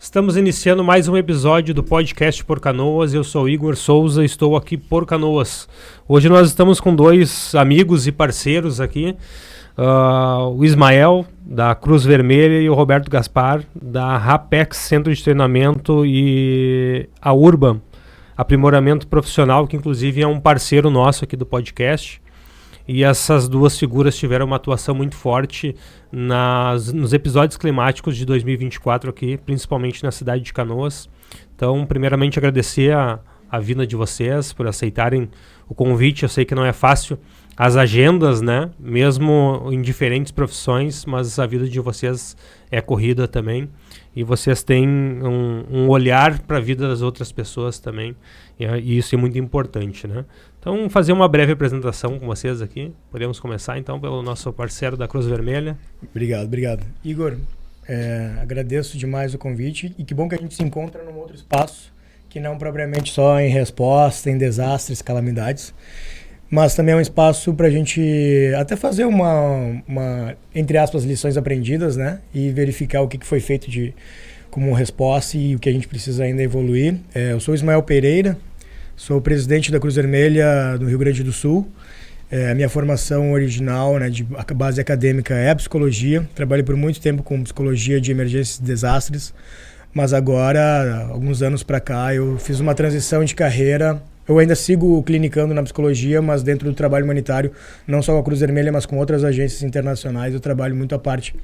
Estamos iniciando mais um episódio do podcast Por Canoas. Eu sou Igor Souza, estou aqui por Canoas. Hoje nós estamos com dois amigos e parceiros aqui, o Ismael, da Cruz Vermelha, e o Roberto Gaspar, da Rapex Centro de Treinamento, e a Urban Aprimoramento Profissional, que inclusive é um parceiro nosso aqui do podcast. E essas duas figuras tiveram uma atuação muito forte nos episódios climáticos de 2024 aqui, principalmente na cidade de Canoas. Então, primeiramente, agradecer a vinda de vocês por aceitarem o convite. Eu sei que não é fácil as agendas, né? Mesmo em diferentes profissões, mas a vida de vocês é corrida também. E vocês têm um olhar para a vida das outras pessoas também. E isso é muito importante, né? Então, fazer uma breve apresentação com vocês aqui. Podemos começar, então, pelo nosso parceiro da Cruz Vermelha. Obrigado. Igor, agradeço demais o convite e que bom que a gente se encontra num outro espaço que não propriamente só em resposta, em desastres, calamidades, mas também é um espaço para a gente até fazer uma, entre aspas, lições aprendidas, né? E verificar o que foi feito como resposta e o que a gente precisa ainda evoluir. Eu sou Ismael Pereira, sou presidente da Cruz Vermelha do Rio Grande do Sul. A minha formação original, né, de base acadêmica, é a psicologia. Trabalhei por muito tempo com psicologia de emergências e desastres, mas agora, alguns anos para cá, eu fiz uma transição de carreira. Eu ainda sigo clinicando na psicologia, mas dentro do trabalho humanitário, não só com a Cruz Vermelha, mas com outras agências internacionais, eu trabalho muito a parte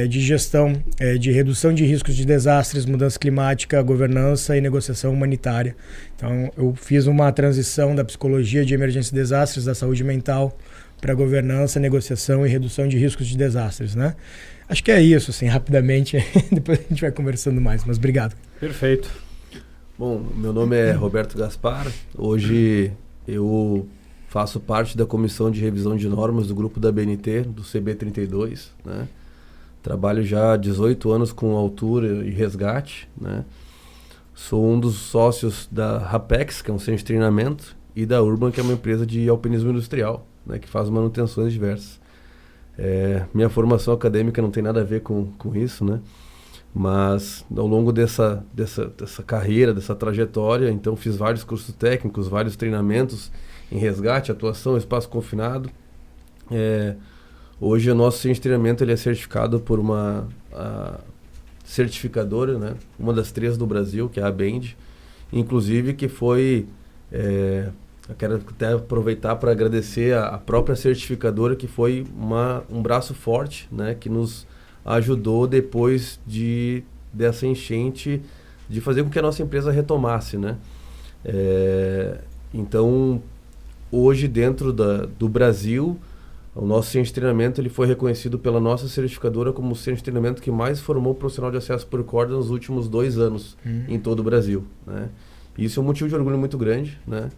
de gestão, de redução de riscos de desastres, mudança climática, governança e negociação humanitária. Então, eu fiz uma transição da psicologia de emergência e desastres, da saúde mental, para governança, negociação e redução de riscos de desastres, né? Acho que é isso, assim, rapidamente. Depois a gente vai conversando mais, mas obrigado. Perfeito. Bom, meu nome é Roberto Gaspar. Hoje eu faço parte da comissão de revisão de normas do grupo da BNT, do CB32, né? Trabalho já há 18 anos com altura e resgate, né? Sou um dos sócios da Rapex, que é um centro de treinamento, e da Urban, que é uma empresa de alpinismo industrial, né? Que faz manutenções diversas. Minha formação acadêmica não tem nada a ver com isso, né? Mas ao longo dessa carreira, dessa trajetória, então fiz vários cursos técnicos, vários treinamentos em resgate, atuação, espaço confinado. Hoje o nosso centro de treinamento ele é certificado por uma certificadora, né? Uma das 3 do Brasil, que é a Bend, inclusive que foi... eu quero até aproveitar para agradecer a própria certificadora, que foi um braço forte, né? Que nos ajudou depois dessa enchente de fazer com que a nossa empresa retomasse, né? Então, hoje dentro do Brasil, o nosso centro de treinamento ele foi reconhecido pela nossa certificadora como o centro de treinamento que mais formou profissional de acesso por corda nos últimos 2 anos em todo o Brasil, né? E isso é um motivo de orgulho muito grande, né?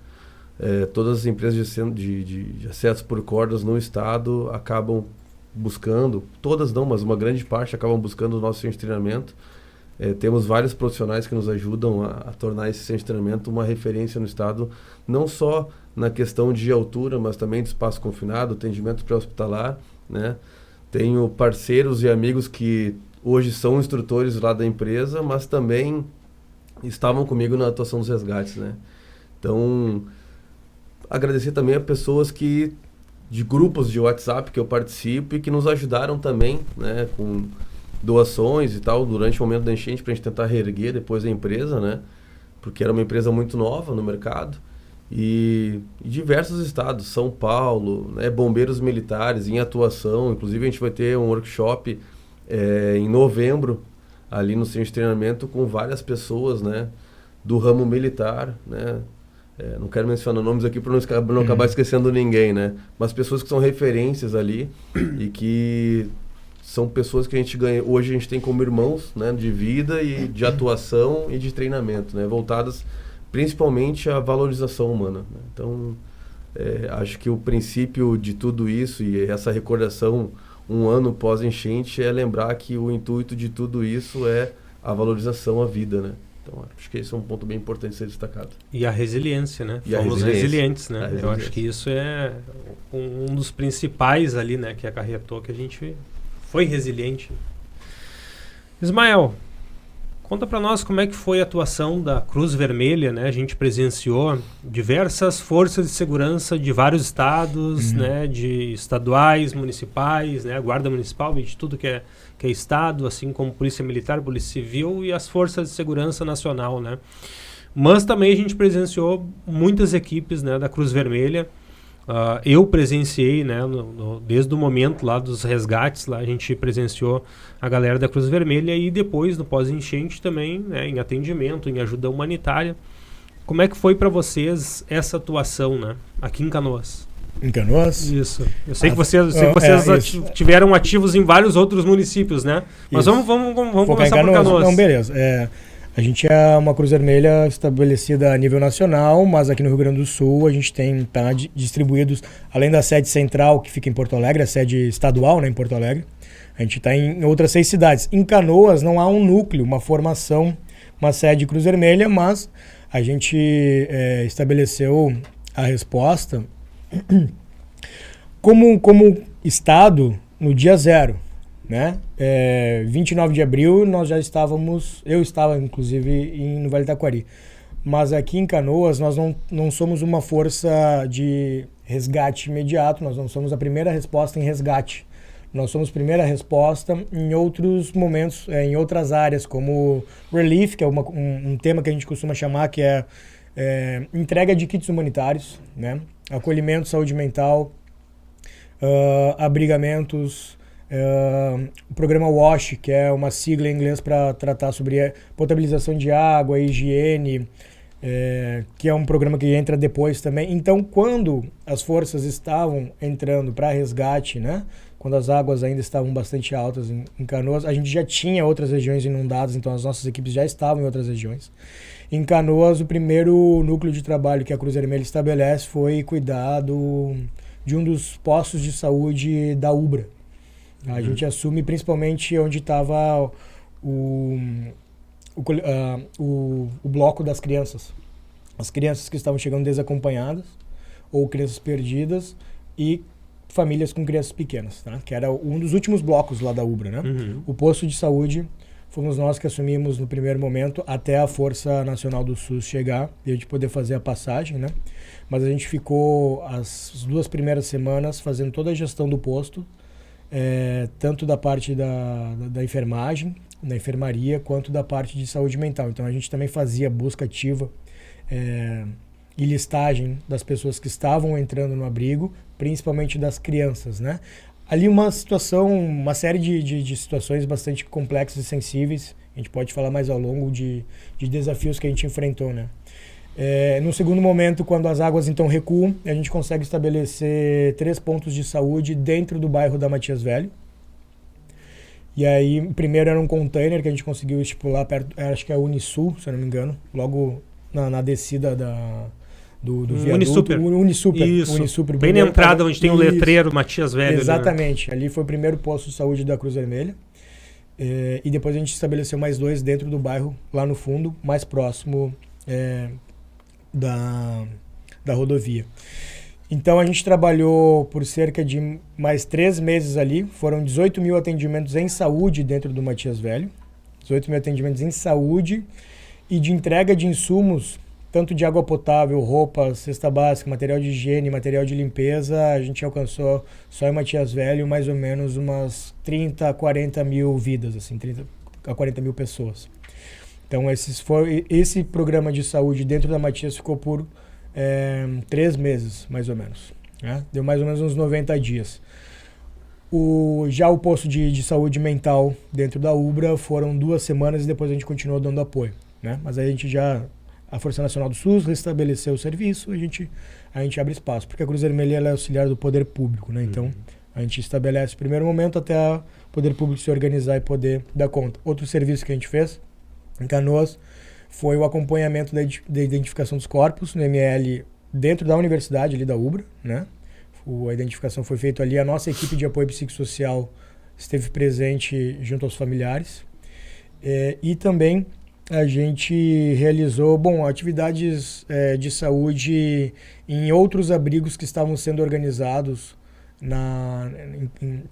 Todas as empresas de acesso por cordas no estado acabam buscando, todas não, mas uma grande parte acabam buscando o nosso centro de treinamento. Temos vários profissionais que nos ajudam a tornar esse centro de treinamento uma referência no estado, não só na questão de altura, mas também de espaço confinado, atendimento pré-hospitalar, né? Tenho parceiros e amigos que hoje são instrutores lá da empresa, mas também estavam comigo na atuação dos resgates, né? Então, agradecer também a pessoas de grupos de WhatsApp que eu participo e que nos ajudaram também, né, com doações e tal, durante o momento da enchente, para a gente tentar reerguer depois a empresa, né, porque era uma empresa muito nova no mercado, e diversos estados, São Paulo, né, bombeiros militares em atuação. Inclusive a gente vai ter um workshop em novembro, ali no centro de treinamento, com várias pessoas, né, do ramo militar, né. Não quero mencionar nomes aqui para não acabar esquecendo ninguém, né? Mas pessoas que são referências ali e que são pessoas que a gente ganha. Hoje a gente tem como irmãos, né, de vida e de atuação e de treinamento, né? Voltadas principalmente à valorização humana, né? Então, acho que o princípio de tudo isso e essa recordação um ano pós-enchente é lembrar que o intuito de tudo isso é a valorização à vida, né? Então, acho que esse é um ponto bem importante de ser destacado. E a resiliência, né? Fomos resilientes, né? Eu acho que isso é um dos principais ali, né? Que acarretou que a gente foi resiliente. Ismael, Conta para nós como é que foi a atuação da Cruz Vermelha, né? A gente presenciou diversas forças de segurança de vários estados, né? De estaduais, municipais, né? Guarda Municipal, de tudo que é estado, assim como Polícia Militar, Polícia Civil e as forças de segurança nacional, né? Mas também a gente presenciou muitas equipes, né, da Cruz Vermelha. Eu presenciei, né, desde o momento lá dos resgates, lá a gente presenciou a galera da Cruz Vermelha e depois no pós-enchente também, né, em atendimento, em ajuda humanitária. Como é que foi para vocês essa atuação, né, aqui em Canoas? Em Canoas? Isso. Eu sei que vocês tiveram ativos em vários outros municípios, né? Mas vamos começar por Canoas. Não, beleza. A gente é uma Cruz Vermelha estabelecida a nível nacional, mas aqui no Rio Grande do Sul a gente tem distribuídos, além da sede central que fica em Porto Alegre, a sede estadual, né, em Porto Alegre, a gente está em outras 6 cidades. Em Canoas não há um núcleo, uma formação, uma sede Cruz Vermelha, mas a gente estabeleceu a resposta como estado no dia 0. Né? 29 de abril nós já estávamos, eu estava inclusive no Vale do Taquari, mas aqui em Canoas nós não somos uma força de resgate imediato, nós não somos a primeira resposta em resgate, nós somos primeira resposta em outros momentos, em outras áreas, como relief, que é um tema que a gente costuma chamar, que é entrega de kits humanitários, né? Acolhimento, saúde mental, abrigamentos, o programa WASH, que é uma sigla em inglês para tratar sobre potabilização de água, higiene, que é um programa que entra depois também. Então, quando as forças estavam entrando para resgate, né, quando as águas ainda estavam bastante altas em Canoas, a gente já tinha outras regiões inundadas, então as nossas equipes já estavam em outras regiões. Em Canoas, o primeiro núcleo de trabalho que a Cruz Vermelha estabelece foi cuidar de um dos postos de saúde da UBRA. A gente assume principalmente onde estava o bloco das crianças. As crianças que estavam chegando desacompanhadas ou crianças perdidas e famílias com crianças pequenas, tá? Que era um dos últimos blocos lá da UBRA, né? O posto de saúde fomos nós que assumimos no primeiro momento até a Força Nacional do SUS chegar e a gente poder fazer a passagem, né? Mas a gente ficou as 2 primeiras semanas fazendo toda a gestão do posto, tanto da parte da enfermagem, da enfermaria, quanto da parte de saúde mental. Então a gente também fazia busca ativa e listagem das pessoas que estavam entrando no abrigo, principalmente das crianças, né? Ali uma série de situações bastante complexas e sensíveis. A gente pode falar mais ao longo de desafios que a gente enfrentou, né? No segundo momento, quando as águas então recuam, a gente consegue estabelecer 3 pontos de saúde dentro do bairro da Matias Velho. E aí, o primeiro era um container que a gente conseguiu estipular perto, acho que é a Unisul, se eu não me engano, logo na descida do viaduto. Unisuper. Isso, Unisuper, bem na entrada onde tem o letreiro Matias Velho. Exatamente, ali foi o primeiro posto de saúde da Cruz Vermelha. E depois a gente estabeleceu mais 2 dentro do bairro, lá no fundo, mais próximo da rodovia. Então a gente trabalhou por cerca de mais 3 meses ali, foram 18 mil atendimentos em saúde dentro do Matias Velho, 18 mil atendimentos em saúde e de entrega de insumos, tanto de água potável, roupas, cesta básica, material de higiene, material de limpeza. A gente alcançou só em Matias Velho mais ou menos umas 30 a 40 mil vidas, assim, 30 a 40 mil pessoas. Então esse programa de saúde dentro da Matias ficou por 3 meses, mais ou menos, né? Deu mais ou menos uns 90 dias. Já o posto de saúde mental dentro da UBRA foram 2 semanas e depois a gente continuou dando apoio, né? Mas aí a Força Nacional do SUS restabeleceu o serviço, a gente abre espaço, porque a Cruz Vermelha ela é auxiliar do poder público, né? Então a gente estabelece o primeiro momento até o poder público se organizar e poder dar conta. Outro serviço que a gente fez em Canoas foi o acompanhamento da identificação dos corpos no ML dentro da universidade ali da UBRA, né? A identificação foi feita ali, a nossa equipe de apoio psicossocial esteve presente junto aos familiares. E também a gente realizou atividades de saúde em outros abrigos que estavam sendo organizados,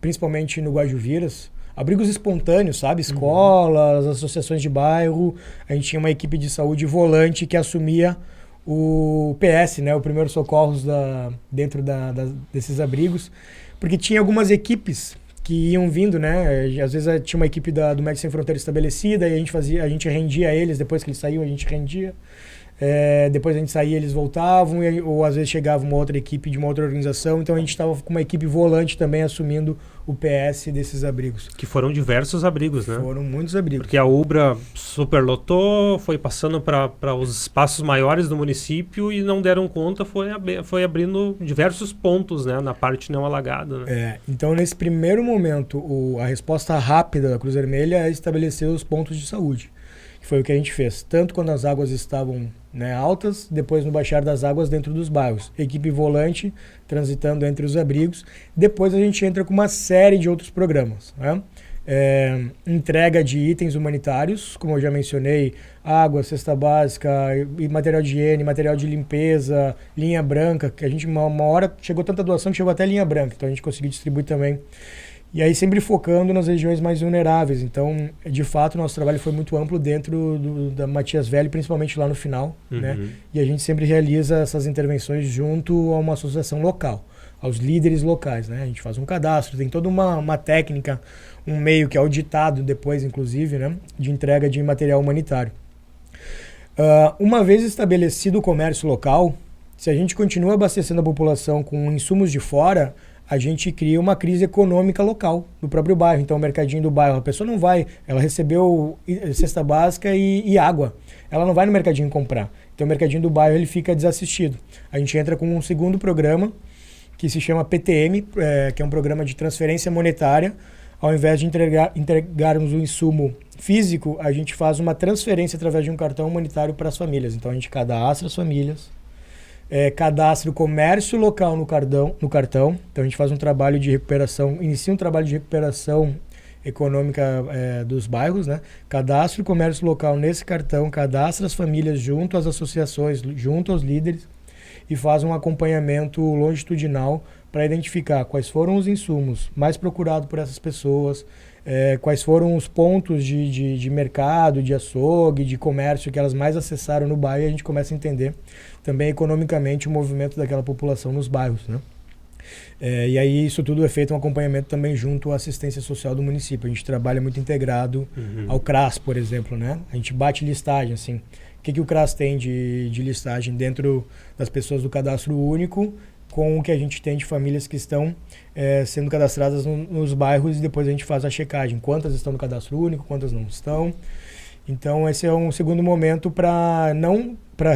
principalmente no Guajuviras. abrigos espontâneos, sabe? Escolas, associações de bairro. A gente tinha uma equipe de saúde volante que assumia o PS, né? O Primeiros Socorros dentro desses abrigos. Porque tinha algumas equipes que iam vindo, né? Às vezes tinha uma equipe do Médicos Sem Fronteiras estabelecida e a gente rendia eles, depois que eles saíam a gente rendia. Depois a gente saía, eles voltavam, ou às vezes chegava uma outra equipe de uma outra organização, então a gente estava com uma equipe volante também assumindo o PS desses abrigos. Que foram diversos abrigos, né? Foram muitos abrigos. Porque a Ubra superlotou, foi passando para os espaços maiores do município e não deram conta, foi abrindo diversos pontos, né, na parte não alagada. Né? Então nesse primeiro momento, a resposta rápida da Cruz Vermelha é estabelecer os pontos de saúde. Que foi o que a gente fez, tanto quando as águas estavam, né, altas, depois no baixar das águas dentro dos bairros. Equipe volante transitando entre os abrigos. Depois a gente entra com uma série de outros programas, né? Entrega de itens humanitários, como eu já mencionei, água, cesta básica, material de higiene, material de limpeza, linha branca, que a gente uma hora chegou tanta doação que chegou até linha branca, então a gente conseguiu distribuir também. E aí sempre focando nas regiões mais vulneráveis. Então, de fato, o nosso trabalho foi muito amplo dentro da Matias Velho, principalmente lá no final. Né? E a gente sempre realiza essas intervenções junto a uma associação local, aos líderes locais. Né? A gente faz um cadastro, tem toda uma técnica, um meio que é auditado depois, inclusive, né? De entrega de material humanitário. Uma vez estabelecido o comércio local, se a gente continua abastecendo a população com insumos de fora, a gente cria uma crise econômica local do próprio bairro. Então, o mercadinho do bairro, a pessoa não vai, ela recebeu cesta básica e água. Ela não vai no mercadinho comprar. Então, o mercadinho do bairro ele fica desassistido. A gente entra com um segundo programa, que se chama PTM, que é um programa de transferência monetária. Ao invés de entregarmos o insumo físico, a gente faz uma transferência através de um cartão humanitário para as famílias. Então, a gente cadastra as famílias, cadastra o comércio local no cartão. Então a gente faz um trabalho de recuperação, inicia um trabalho de recuperação econômica dos bairros, né? Cadastra o comércio local nesse cartão, cadastra as famílias junto às associações, junto aos líderes e faz um acompanhamento longitudinal para identificar quais foram os insumos mais procurados por essas pessoas, quais foram os pontos de mercado, de açougue, de comércio que elas mais acessaram no bairro, e a gente começa a entender também economicamente o movimento daquela população nos bairros, né? E aí isso tudo é feito um acompanhamento também junto à assistência social do município. A gente trabalha muito integrado ao CRAS, por exemplo, né? A gente bate listagem, assim. O que o CRAS tem de listagem dentro das pessoas do cadastro único com o que a gente tem de famílias que estão sendo cadastradas nos bairros, e depois a gente faz a checagem. Quantas estão no cadastro único, quantas não estão. Então esse é um segundo momento para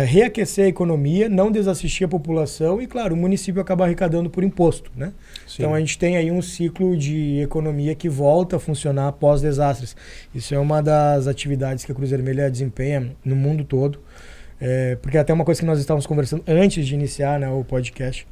reaquecer a economia, não desassistir a população e, claro, o município acaba arrecadando por imposto, né? Então a gente tem aí um ciclo de economia que volta a funcionar após desastres. Isso é uma das atividades que a Cruz Vermelha desempenha no mundo todo. Porque até uma coisa que nós estávamos conversando antes de iniciar, né, o podcast,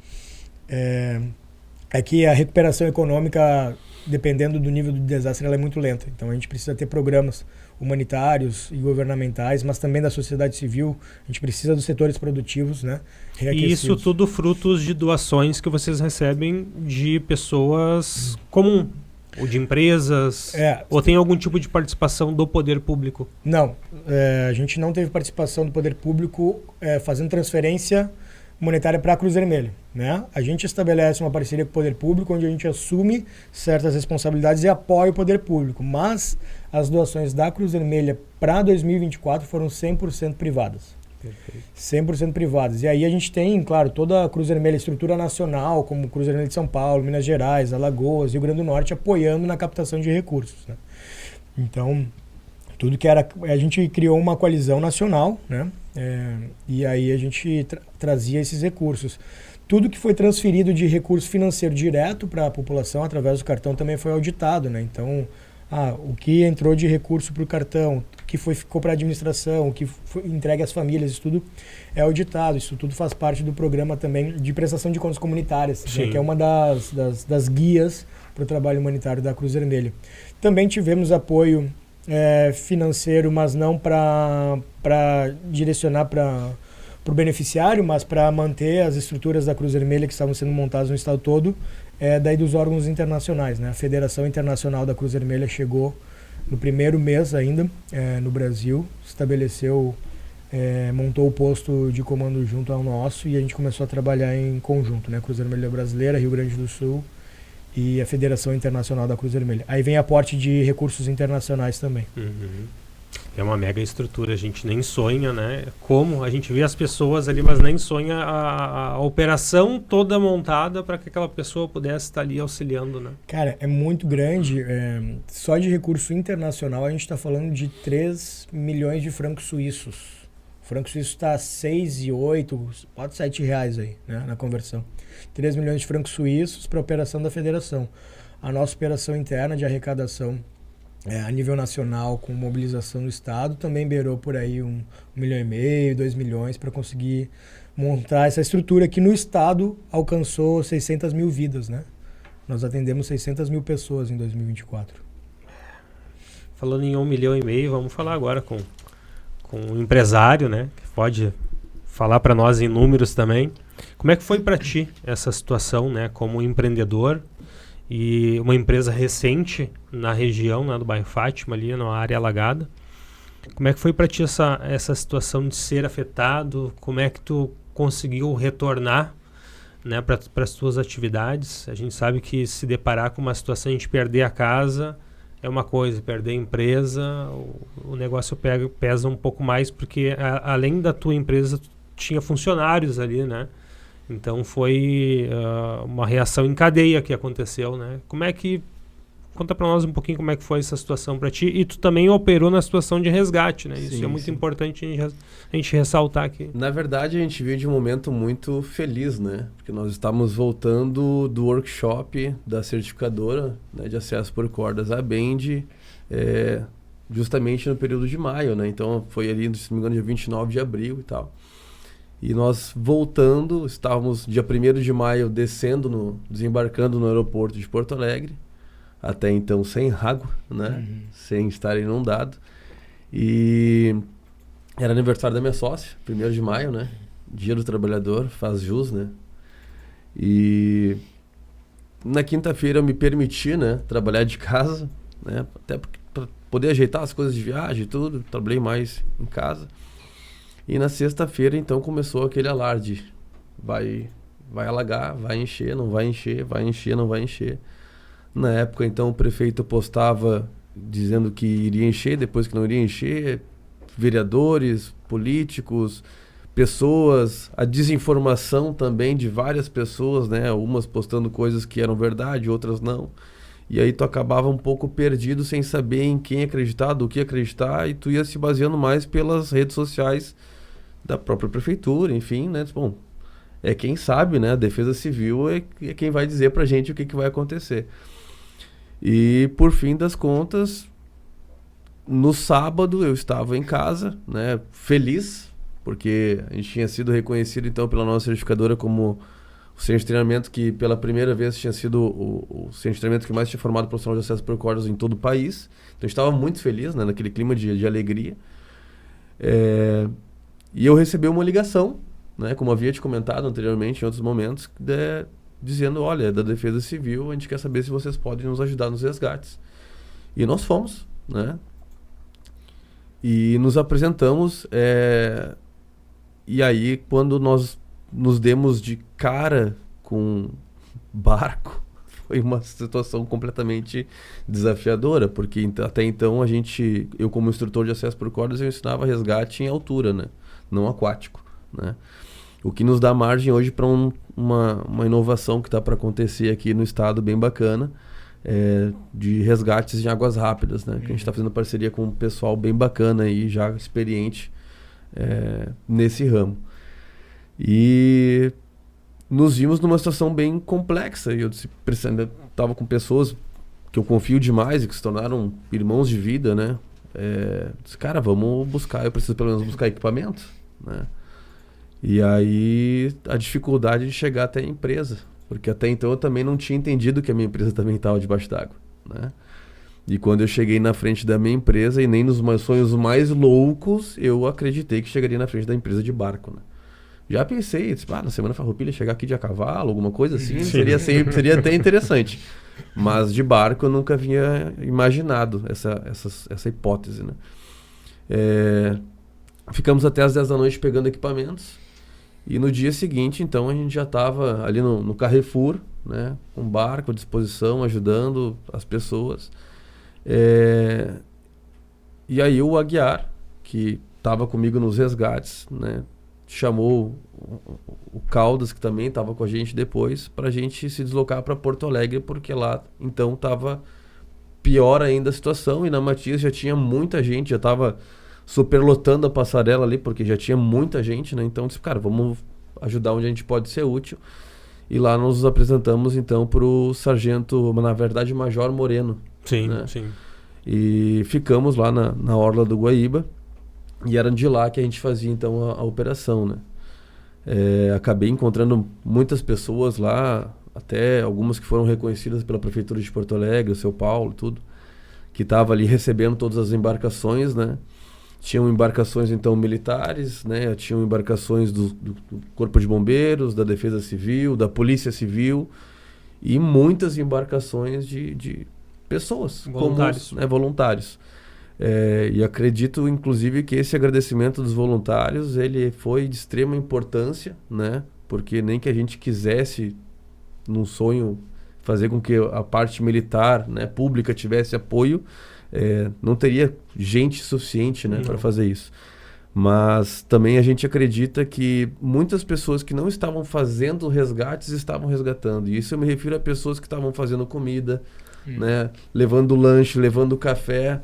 é que a recuperação econômica, dependendo do nível do desastre, ela é muito lenta. Então a gente precisa ter programas humanitários e governamentais, mas também da sociedade civil. A gente precisa dos setores produtivos, né, reaquecidos. E isso tudo frutos de doações que vocês recebem de pessoas comum, ou de empresas, ou tem algum tipo de participação do poder público? Não, a gente não teve participação do poder público fazendo transferência monetária para a Cruz Vermelha, né? A gente estabelece uma parceria com o poder público, onde a gente assume certas responsabilidades e apoia o poder público, mas as doações da Cruz Vermelha para 2024 foram 100% privadas. Perfeito. 100% privadas. E aí a gente tem, claro, toda a Cruz Vermelha, estrutura nacional, como Cruz Vermelha de São Paulo, Minas Gerais, Alagoas, Rio Grande do Norte, apoiando na captação de recursos, né? Então, tudo que era... A gente criou uma coalizão nacional, né? E aí a gente trazia esses recursos. Tudo que foi transferido de recurso financeiro direto para a população através do cartão também foi auditado, né? Então, o que entrou de recurso para o cartão, o que ficou para a administração, o que foi entregue às famílias, isso tudo é auditado. Isso tudo faz parte do programa também de prestação de contas comunitárias, né? Que é uma das guias para o trabalho humanitário da Cruz Vermelha. Também tivemos apoio financeiro, mas não para direcionar para o beneficiário, mas para manter as estruturas da Cruz Vermelha que estavam sendo montadas no estado todo daí dos órgãos internacionais, né? A Federação Internacional da Cruz Vermelha chegou no primeiro mês ainda no Brasil, estabeleceu, montou o posto de comando junto ao nosso e a gente começou a trabalhar em conjunto, né? Cruz Vermelha Brasileira, Rio Grande do Sul e a Federação Internacional da Cruz Vermelha. Aí vem aporte de recursos internacionais também. Uhum. É uma mega estrutura, a gente nem sonha, né? Como a gente vê as pessoas ali, mas nem sonha a operação toda montada para que aquela pessoa pudesse estar ali auxiliando, né? Cara, é muito grande. Só de recurso internacional a gente está falando de 3 milhões de francos suíços. O franco suíço está a 6,8, pode R$7 aí, né, na conversão. 3 milhões de francos suíços para a operação da federação. A nossa operação interna de arrecadação a nível nacional, com mobilização do Estado, também beirou por aí 1,5 milhão, 2 milhões para conseguir montar essa estrutura que no Estado alcançou 600 mil vidas, né? Nós atendemos 600 mil pessoas em 2024. Falando em 1,5 milhão, vamos falar agora com um empresário, né? Que pode falar para nós em números também. Como é que foi para ti essa situação, né? Como empreendedor e uma empresa recente na região, né, do bairro Fátima, ali na área alagada. Como é que foi para ti essa situação de ser afetado? Como é que tu conseguiu retornar, né, para as tuas atividades? A gente sabe que se deparar com uma situação de perder a casa é uma coisa, perder a empresa, o negócio pesa um pouco mais, porque além da tua empresa, tu tinha funcionários ali, né? Então foi uma reação em cadeia que aconteceu, né? Conta para nós um pouquinho como é que foi essa situação para ti. E tu também operou na situação de resgate, né? Isso é muito importante a gente ressaltar aqui. Na verdade, a gente veio de um momento muito feliz, né? Porque nós estávamos voltando do workshop da certificadora, né, de acesso por cordas, a Bend, justamente no período de maio, né? Então foi ali, se não me engano, dia 29 de abril e tal. E nós voltando, estávamos dia 1º de maio desembarcando no aeroporto de Porto Alegre, até então sem água, né? Sem estar inundado. E era aniversário da minha sócia, 1º de maio, né? Dia do Trabalhador, faz jus, né? E na quinta-feira eu me permiti, né, trabalhar de casa, né? Até para poder ajeitar as coisas de viagem e tudo, trabalhei mais em casa. E na sexta-feira, então, começou aquele alarde. Vai alagar, vai encher, não vai encher, vai encher, não vai encher. Na época, então, o prefeito postava dizendo que iria encher, depois que não iria encher. Vereadores, políticos, pessoas, a desinformação também de várias pessoas, né? Umas postando coisas que eram verdade, outras não. E aí tu acabava um pouco perdido, sem saber em quem acreditar, do que acreditar, e tu ia se baseando mais pelas redes sociais da própria prefeitura, enfim, né? Bom, é quem sabe, né? A Defesa Civil é quem vai dizer pra gente o que vai acontecer. E, por fim das contas, no sábado eu estava em casa, né? Feliz, porque a gente tinha sido reconhecido, então, pela nossa certificadora como o centro de treinamento que, pela primeira vez, tinha sido o centro de treinamento que mais tinha formado profissional de acesso por cordas em todo o país. Então, a gente estava muito feliz, né? Naquele clima de alegria. E eu recebi uma ligação, né? Como havia te comentado anteriormente, em outros momentos, dizendo, olha, é da Defesa Civil, a gente quer saber se vocês podem nos ajudar nos resgates. E nós fomos, né? E nos apresentamos, e aí, quando nós nos demos de cara com barco, foi uma situação completamente desafiadora, porque até então eu como instrutor de acesso por cordas, eu ensinava resgate em altura, né? Não aquático, né? O que nos dá margem hoje para uma inovação que está para acontecer aqui no estado bem bacana, de resgates em águas rápidas, né? Que a gente está fazendo parceria com um pessoal bem bacana aí, já experiente nesse ramo. E nos vimos numa situação bem complexa. E eu estava com pessoas que eu confio demais e que se tornaram irmãos de vida, né? Disse, cara, vamos buscar, eu preciso pelo menos buscar equipamento, né? E aí a dificuldade de chegar até a empresa, porque até então eu também não tinha entendido que a minha empresa também estava debaixo d'água, né? E quando eu cheguei na frente da minha empresa, e nem nos meus sonhos mais loucos, eu acreditei que chegaria na frente da empresa de barco, né? Já pensei, disse, na Semana Farroupilha chegar aqui de a cavalo, alguma coisa assim, seria até interessante. Mas de barco eu nunca havia imaginado essa hipótese, né? Ficamos até as 10 da noite pegando equipamentos. E no dia seguinte, então, a gente já estava ali no Carrefour, né? Com barco à disposição, ajudando as pessoas. E aí o Aguiar, que estava comigo nos resgates, né? Chamou o Caldas, que também estava com a gente depois, para a gente se deslocar para Porto Alegre, porque lá então estava pior ainda a situação, e na Matias já tinha muita gente, já estava superlotando a passarela ali, porque já tinha muita gente, né? Então disse, cara, vamos ajudar onde a gente pode ser útil. E lá nos apresentamos então para o sargento, na verdade Major Moreno. Sim, né? sim. E ficamos lá na orla do Guaíba. E era de lá que a gente fazia então a operação, né? Acabei encontrando muitas pessoas lá, até algumas que foram reconhecidas pela Prefeitura de Porto Alegre, o seu Paulo, tudo, que estava ali recebendo todas as embarcações, né? Tinham embarcações então militares, né? Tinham embarcações do Corpo de Bombeiros, da Defesa Civil, da Polícia Civil e muitas embarcações de pessoas Voluntários. comuns, né? Voluntários. E acredito, inclusive, que esse agradecimento dos voluntários, ele foi de extrema importância, né? Porque nem que a gente quisesse, num sonho, fazer com que a parte militar, né, pública tivesse apoio, não teria gente suficiente, né, para fazer isso. Mas também a gente acredita que muitas pessoas que não estavam fazendo resgates estavam resgatando. E isso eu me refiro a pessoas que estavam fazendo comida, né, levando lanche, levando café,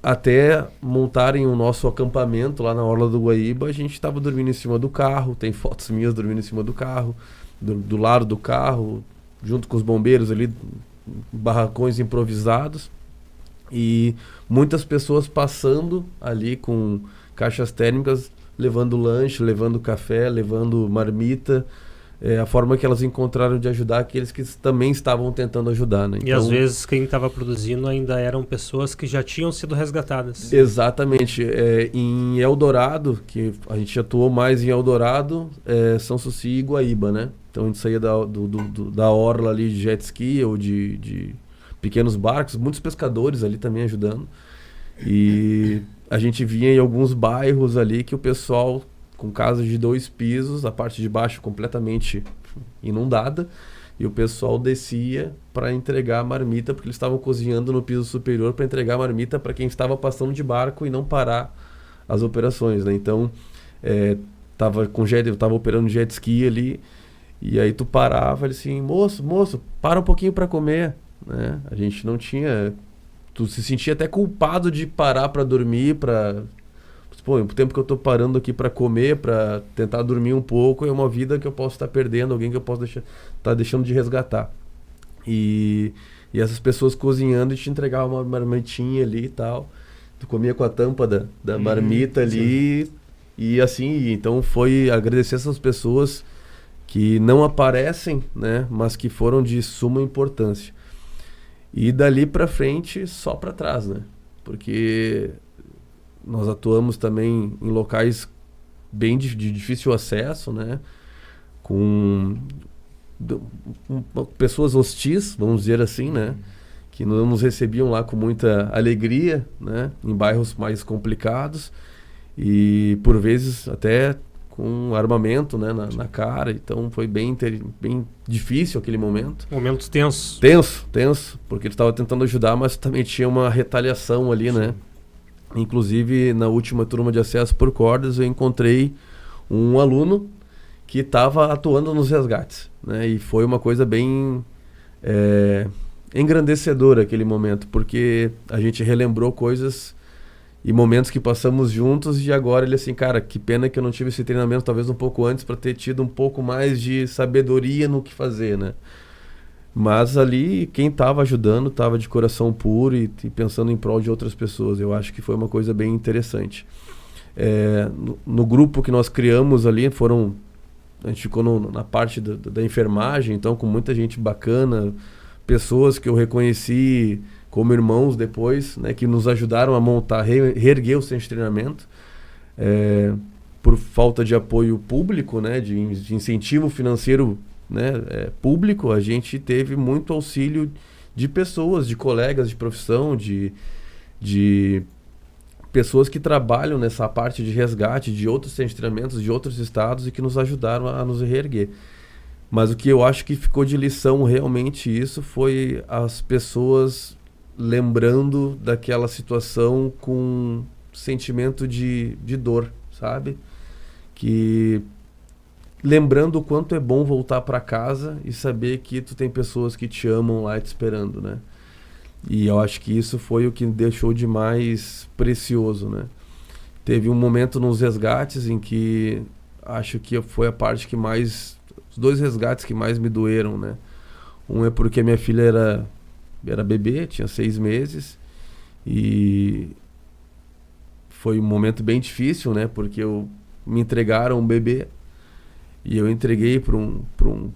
até montarem o nosso acampamento lá na Orla do Guaíba. A gente estava dormindo em cima do carro, tem fotos minhas dormindo em cima do carro, do lado do carro, junto com os bombeiros ali, barracões improvisados, e muitas pessoas passando ali com caixas térmicas, levando lanche, levando café, levando marmita, a forma que elas encontraram de ajudar aqueles que também estavam tentando ajudar, né? E às vezes quem estava produzindo ainda eram pessoas que já tinham sido resgatadas. Exatamente. Em Eldorado, que a gente atuou mais em Eldorado, São Suci e Guaíba, né? Então a gente saía da orla ali de jet ski ou de pequenos barcos, muitos pescadores ali também ajudando. E a gente via em alguns bairros ali que o pessoal com casas de 2 pisos, a parte de baixo completamente inundada, e o pessoal descia para entregar a marmita, porque eles estavam cozinhando no piso superior para entregar a marmita para quem estava passando de barco e não parar as operações, né? Então, tava operando jet ski ali, e aí tu parava, ele assim, moço, para um pouquinho para comer, né? A gente não tinha, tu se sentia até culpado de parar para dormir, o tempo que eu tô parando aqui para comer, para tentar dormir um pouco, é uma vida que eu posso estar perdendo, alguém que eu posso estar deixando de resgatar. E essas pessoas cozinhando e te entregavam uma marmitinha ali e tal. Tu comia com a tampa da marmita ali. Sim. E assim, então foi agradecer essas pessoas que não aparecem, né, mas que foram de suma importância. E dali para frente, só para trás, né? Porque nós atuamos também em locais bem de difícil acesso, né? Com pessoas hostis, vamos dizer assim, né? Que não nos recebiam lá com muita alegria, né? Em bairros mais complicados e por vezes até com armamento, né? Na cara. Então foi bem difícil aquele momento. Momento tenso. Tenso, porque ele estava tentando ajudar, mas também tinha uma retaliação ali, né? Inclusive, na última turma de acesso por cordas, eu encontrei um aluno que estava atuando nos resgates, né? E foi uma coisa bem engrandecedora aquele momento, porque a gente relembrou coisas e momentos que passamos juntos, e agora ele assim, cara, que pena que eu não tive esse treinamento talvez um pouco antes para ter tido um pouco mais de sabedoria no que fazer, né? Mas ali, quem estava ajudando estava de coração puro e pensando em prol de outras pessoas. Eu acho que foi uma coisa bem interessante. No grupo que nós criamos ali, a gente ficou na parte da enfermagem, então com muita gente bacana, pessoas que eu reconheci como irmãos depois, né, que nos ajudaram a montar, reerguer o centro de treinamento. por falta de apoio público, né, de incentivo financeiro, né, público, a gente teve muito auxílio de pessoas, de colegas de profissão, de pessoas que trabalham nessa parte de resgate de outros centros de treinamentos de outros estados e que nos ajudaram a nos reerguer. Mas o que eu acho que ficou de lição realmente isso foi as pessoas lembrando daquela situação com sentimento de dor, sabe? Que lembrando o quanto é bom voltar para casa e saber que tu tem pessoas que te amam lá te esperando, né? E eu acho que isso foi o que deixou de mais precioso, né? Teve um momento nos resgates em que acho que foi a parte que mais... Os 2 resgates que mais me doeram, né? Um é porque a minha filha era bebê, tinha 6 meses. E foi um momento bem difícil, né? Porque me entregaram um bebê e eu entreguei para um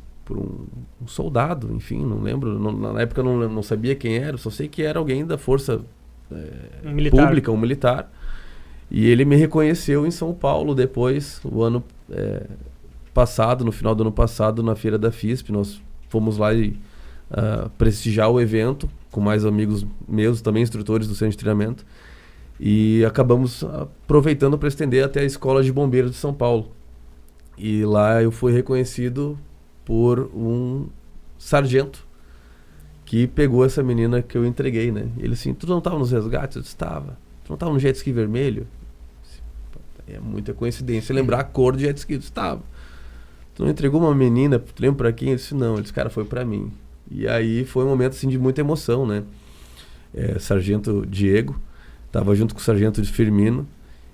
soldado, enfim, não lembro. Na época eu não sabia quem era, só sei que era alguém da força pública, um militar. E ele me reconheceu em São Paulo depois, o ano passado, no final do ano passado, na feira da FISP. Nós fomos lá e prestigiar o evento com mais amigos meus, também instrutores do centro de treinamento. E acabamos aproveitando para estender até a Escola de Bombeiros de São Paulo. E lá eu fui reconhecido por um sargento que pegou essa menina que eu entreguei, né? Ele assim, tu não estava nos resgates? Eu disse, estava. Tu não estava no jet ski vermelho? É muita coincidência lembrar a cor do jet ski. Eu disse, estava. Tu não entregou uma menina, tu lembra pra quem? Eu disse, não. Ele disse, cara, foi pra mim. E aí foi um momento assim de muita emoção, né? Sargento Diego estava junto com o sargento Firmino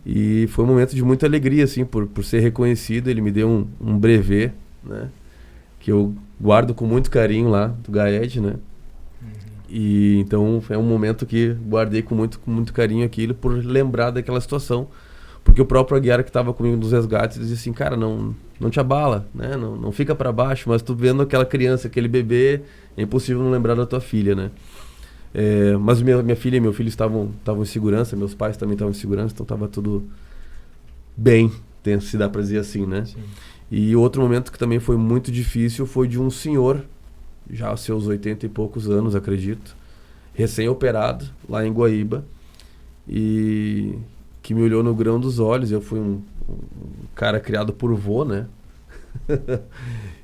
e foi um momento de muita alegria, assim, por ser reconhecido. Ele me deu um brevet, né? Que eu guardo com muito carinho lá, do GAED, né? E então é um momento que guardei com muito carinho aquilo por lembrar daquela situação. Porque o próprio Aguiar que estava comigo nos resgates dizia assim, cara, não te abala, né? Não fica para baixo, mas tu vendo aquela criança, aquele bebê, é impossível não lembrar da tua filha, né? Mas minha filha e meu filho estavam em segurança, meus pais também estavam em segurança, então estava tudo bem, se dá para dizer assim, né? Sim. E outro momento que também foi muito difícil foi de um senhor, já aos seus 80 e poucos anos, acredito, recém-operado, lá em Guaíba, e que me olhou no grão dos olhos. Eu fui um cara criado por vô, né?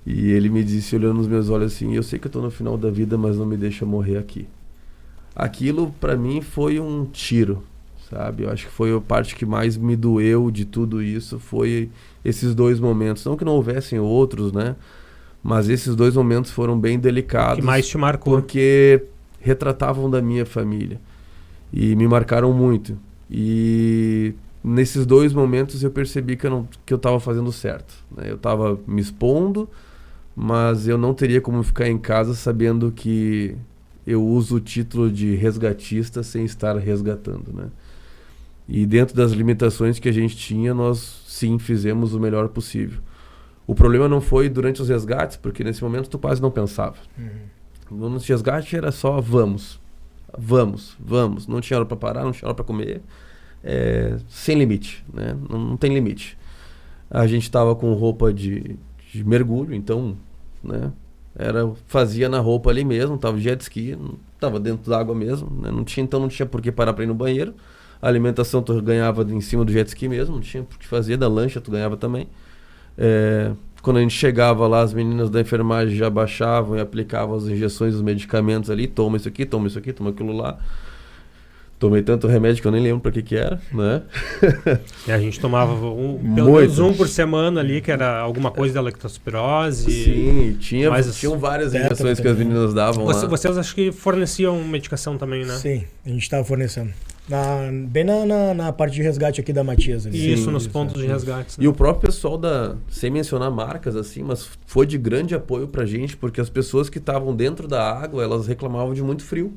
E ele me disse, olhando nos meus olhos assim, eu sei que eu tô no final da vida, mas não me deixa morrer aqui. Aquilo pra mim foi um tiro, sabe? Eu acho que foi a parte que mais me doeu de tudo isso, foi esses 2 momentos. Não que não houvessem outros, né? Mas esses 2 momentos foram bem delicados. Que mais te marcou? Porque retratavam da minha família. E me marcaram muito. E nesses 2 momentos eu percebi que eu estava fazendo certo, né? Eu estava me expondo, mas eu não teria como ficar em casa sabendo que eu uso o título de resgatista sem estar resgatando, né? E dentro das limitações que a gente tinha, nós sim fizemos o melhor possível. O problema não foi durante os resgates, porque nesse momento tu quase não pensava. No resgate era só vamos, não tinha hora para parar, não tinha hora para comer, sem limite, né? Não tem limite. A gente estava com roupa de mergulho, então, né? Fazia na roupa ali mesmo, tava de jet ski, tava dentro da água mesmo, né? Então não tinha por que parar para ir no banheiro. A alimentação tu ganhava em cima do jet ski mesmo, não tinha por que fazer, da lancha tu ganhava também. Quando a gente chegava lá, as meninas da enfermagem já baixavam e aplicavam as injeções dos medicamentos ali, toma isso aqui, toma aquilo lá. Tomei tanto remédio que eu nem lembro pra que era, né? E a gente tomava pelo menos um por semana ali, que era alguma coisa da lectospirose. Sim, tinham várias injeções que as meninas davam lá. Vocês acho que forneciam medicação também, né? Sim, a gente estava fornecendo. Bem na parte de resgate aqui da Matias. Ali. Isso, nos pontos de resgate. Né? E o próprio pessoal sem mencionar marcas assim, mas foi de grande apoio pra gente, porque as pessoas que estavam dentro da água, elas reclamavam de muito frio.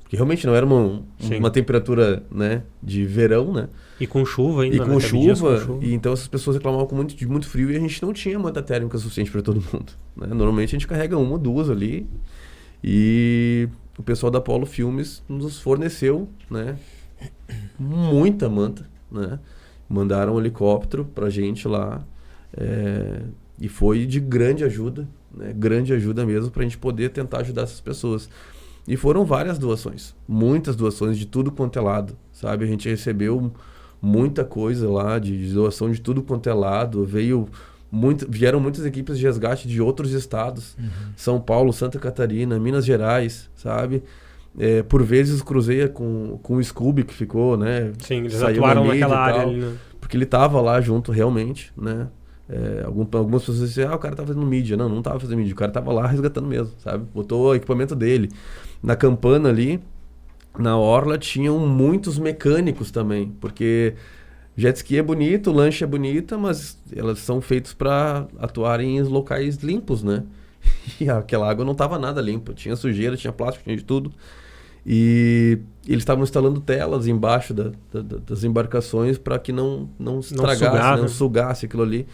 Porque realmente não era uma temperatura, né, de verão, né? E com chuva ainda, e com chuva. E então essas pessoas reclamavam de muito frio e a gente não tinha manta térmica suficiente para todo mundo, né? Normalmente a gente carrega 1 ou 2 ali e o pessoal da Apollo Filmes nos forneceu, né, muita manta, né? Mandaram um helicóptero pra gente lá, e foi de grande ajuda, né? Grande ajuda mesmo pra gente poder tentar ajudar essas pessoas. E foram várias doações, muitas doações de tudo quanto é lado, sabe? A gente recebeu muita coisa lá, de doação de tudo quanto é lado, vieram muitas equipes de resgate de outros estados, São Paulo, Santa Catarina, Minas Gerais, sabe? Por vezes cruzei com o Scooby que ficou, né? Sim, eles Saiu atuaram na mídia naquela e área tal, ali, né? porque ele tava lá junto realmente, né? Algumas pessoas dizem, o cara tá fazendo mídia. Não tava fazendo mídia, o cara tava lá resgatando mesmo, sabe? Botou o equipamento dele. Na campana ali, na orla, tinham muitos mecânicos também, porque jet ski é bonito, lanche é bonita, mas elas são feitas para atuarem em locais limpos, né? E aquela água não tava nada limpa, tinha sujeira, tinha plástico, tinha de tudo. E eles estavam instalando telas embaixo das embarcações para que não estragasse, não sugasse aquilo ali.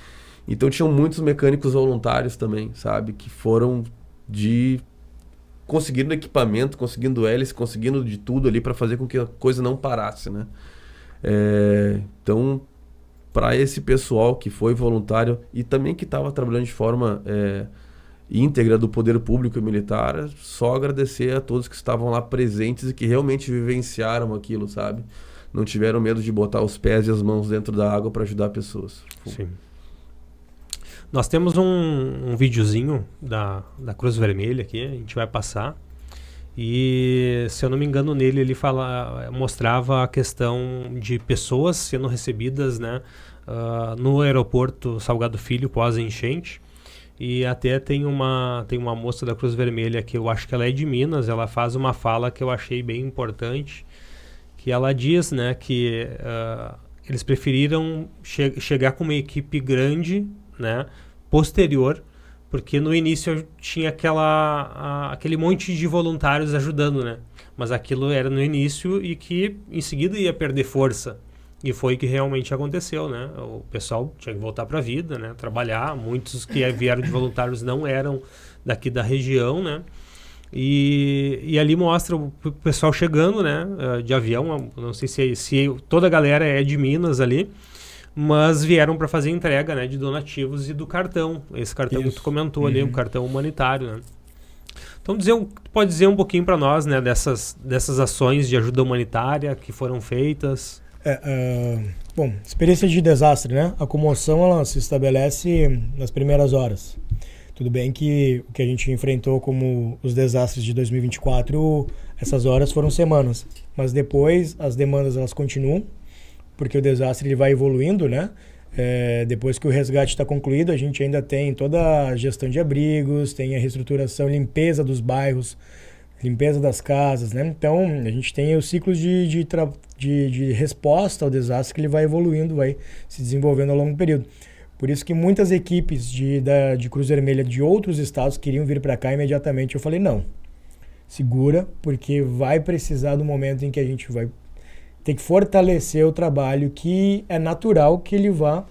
Então tinham muitos mecânicos voluntários também, sabe? Que foram conseguindo equipamento, conseguindo hélice, conseguindo de tudo ali para fazer com que a coisa não parasse, né? Então, para esse pessoal que foi voluntário e também que estava trabalhando de forma íntegra do poder público e militar, só agradecer a todos que estavam lá presentes e que realmente vivenciaram aquilo, sabe? Não tiveram medo de botar os pés e as mãos dentro da água para ajudar pessoas. Sim. Nós temos um videozinho da Cruz Vermelha aqui, a gente vai passar. E, se eu não me engano, nele ele mostrava a questão de pessoas sendo recebidas, né, no aeroporto Salgado Filho pós-enchente. E até tem uma moça da Cruz Vermelha que eu acho que ela é de Minas, ela faz uma fala que eu achei bem importante, que ela diz, né, que eles preferiram chegar com uma equipe grande, né, posterior, porque no início tinha aquele monte de voluntários ajudando, né, mas aquilo era no início e que em seguida ia perder força. E foi o que realmente aconteceu, né? O pessoal tinha que voltar para a vida, né? Trabalhar. Muitos que vieram de voluntários não eram daqui da região, né? E ali mostra o pessoal chegando, né? De avião. Não sei se toda a galera é de Minas ali, mas vieram para fazer entrega, né? De donativos e do cartão. Esse cartão que tu comentou ali, um cartão humanitário, né? Então, pode dizer um pouquinho para nós, né? Dessas ações de ajuda humanitária que foram feitas. Bom, experiência de desastre, né? A comoção ela se estabelece nas primeiras horas. Tudo bem que o que a gente enfrentou como os desastres de 2024, essas horas foram semanas. Mas depois as demandas elas continuam, porque o desastre ele vai evoluindo, né? Depois que o resgate está concluído, a gente ainda tem toda a gestão de abrigos, tem a reestruturação, limpeza dos bairros, limpeza das casas, né? Então, a gente tem os ciclos de resposta ao desastre que ele vai evoluindo, vai se desenvolvendo ao longo do período. Por isso que muitas equipes de Cruz Vermelha de outros estados queriam vir para cá imediatamente. Eu falei, não, segura, porque vai precisar do momento em que a gente vai ter que fortalecer o trabalho, que é natural que ele vá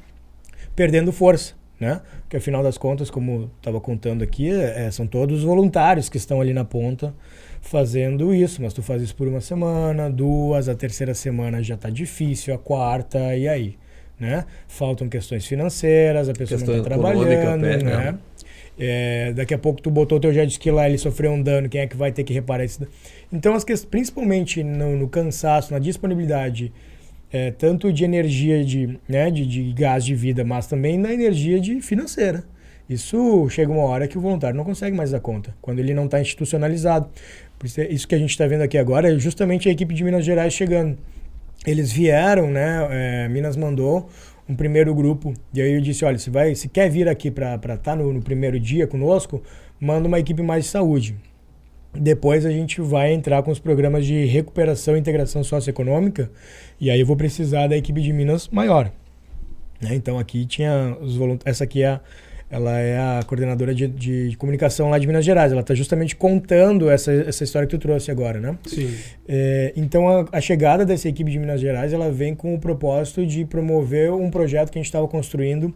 perdendo força, né? Porque afinal das contas, como estava contando aqui, são todos voluntários que estão ali na ponta fazendo isso, mas tu faz isso por uma semana, duas, a terceira semana já está difícil, a quarta, e aí? Né? Faltam questões financeiras, a pessoa não está trabalhando, né? Daqui a pouco tu botou teu jet ski lá, ele sofreu um dano, quem é que vai ter que reparar isso? Então, principalmente no cansaço, na disponibilidade, tanto de energia de gás de vida, mas também na energia financeira. Isso chega uma hora que o voluntário não consegue mais dar conta, quando ele não está institucionalizado. Isso que a gente está vendo aqui agora é justamente a equipe de Minas Gerais chegando. Eles vieram, né? Minas mandou um primeiro grupo, e aí eu disse, olha, se quer vir aqui para estar no primeiro dia conosco, manda uma equipe mais de saúde. Depois a gente vai entrar com os programas de recuperação e integração socioeconômica, e aí eu vou precisar da equipe de Minas maior. Né? Então aqui tinha os voluntários, essa aqui ela é a coordenadora de comunicação lá de Minas Gerais. Ela está justamente contando essa história que tu trouxe agora, né? Sim. Então, a chegada dessa equipe de Minas Gerais, ela vem com o propósito de promover um projeto que a gente estava construindo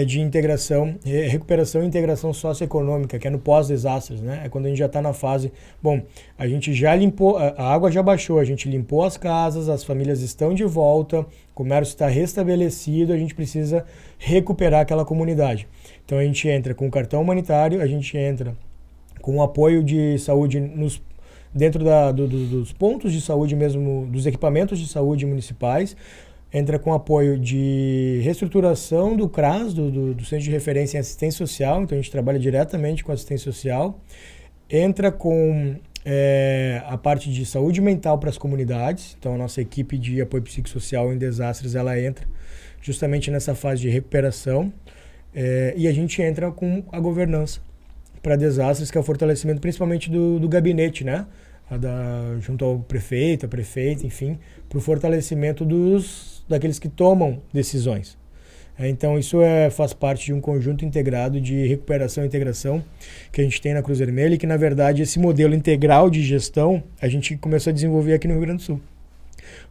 de integração, recuperação e integração socioeconômica, que é no pós-desastres, né? É quando a gente já está na fase, bom, a gente já limpou, a água já baixou, a gente limpou as casas, as famílias estão de volta, o comércio está restabelecido, a gente precisa recuperar aquela comunidade. Então a gente entra com o cartão humanitário, a gente entra com o apoio de saúde dentro dos pontos de saúde mesmo, dos equipamentos de saúde municipais, entra com apoio de reestruturação do CRAS, do Centro de Referência em Assistência Social, então a gente trabalha diretamente com assistência social, entra com a parte de saúde mental para as comunidades, então a nossa equipe de apoio psicossocial em desastres, ela entra justamente nessa fase de recuperação, e a gente entra com a governança para desastres, que é o fortalecimento principalmente do gabinete, né? Junto ao prefeito, a prefeita, enfim, para o fortalecimento daqueles que tomam decisões. Então isso faz parte de um conjunto integrado de recuperação e integração que a gente tem na Cruz Vermelha e que, na verdade, esse modelo integral de gestão a gente começou a desenvolver aqui no Rio Grande do Sul,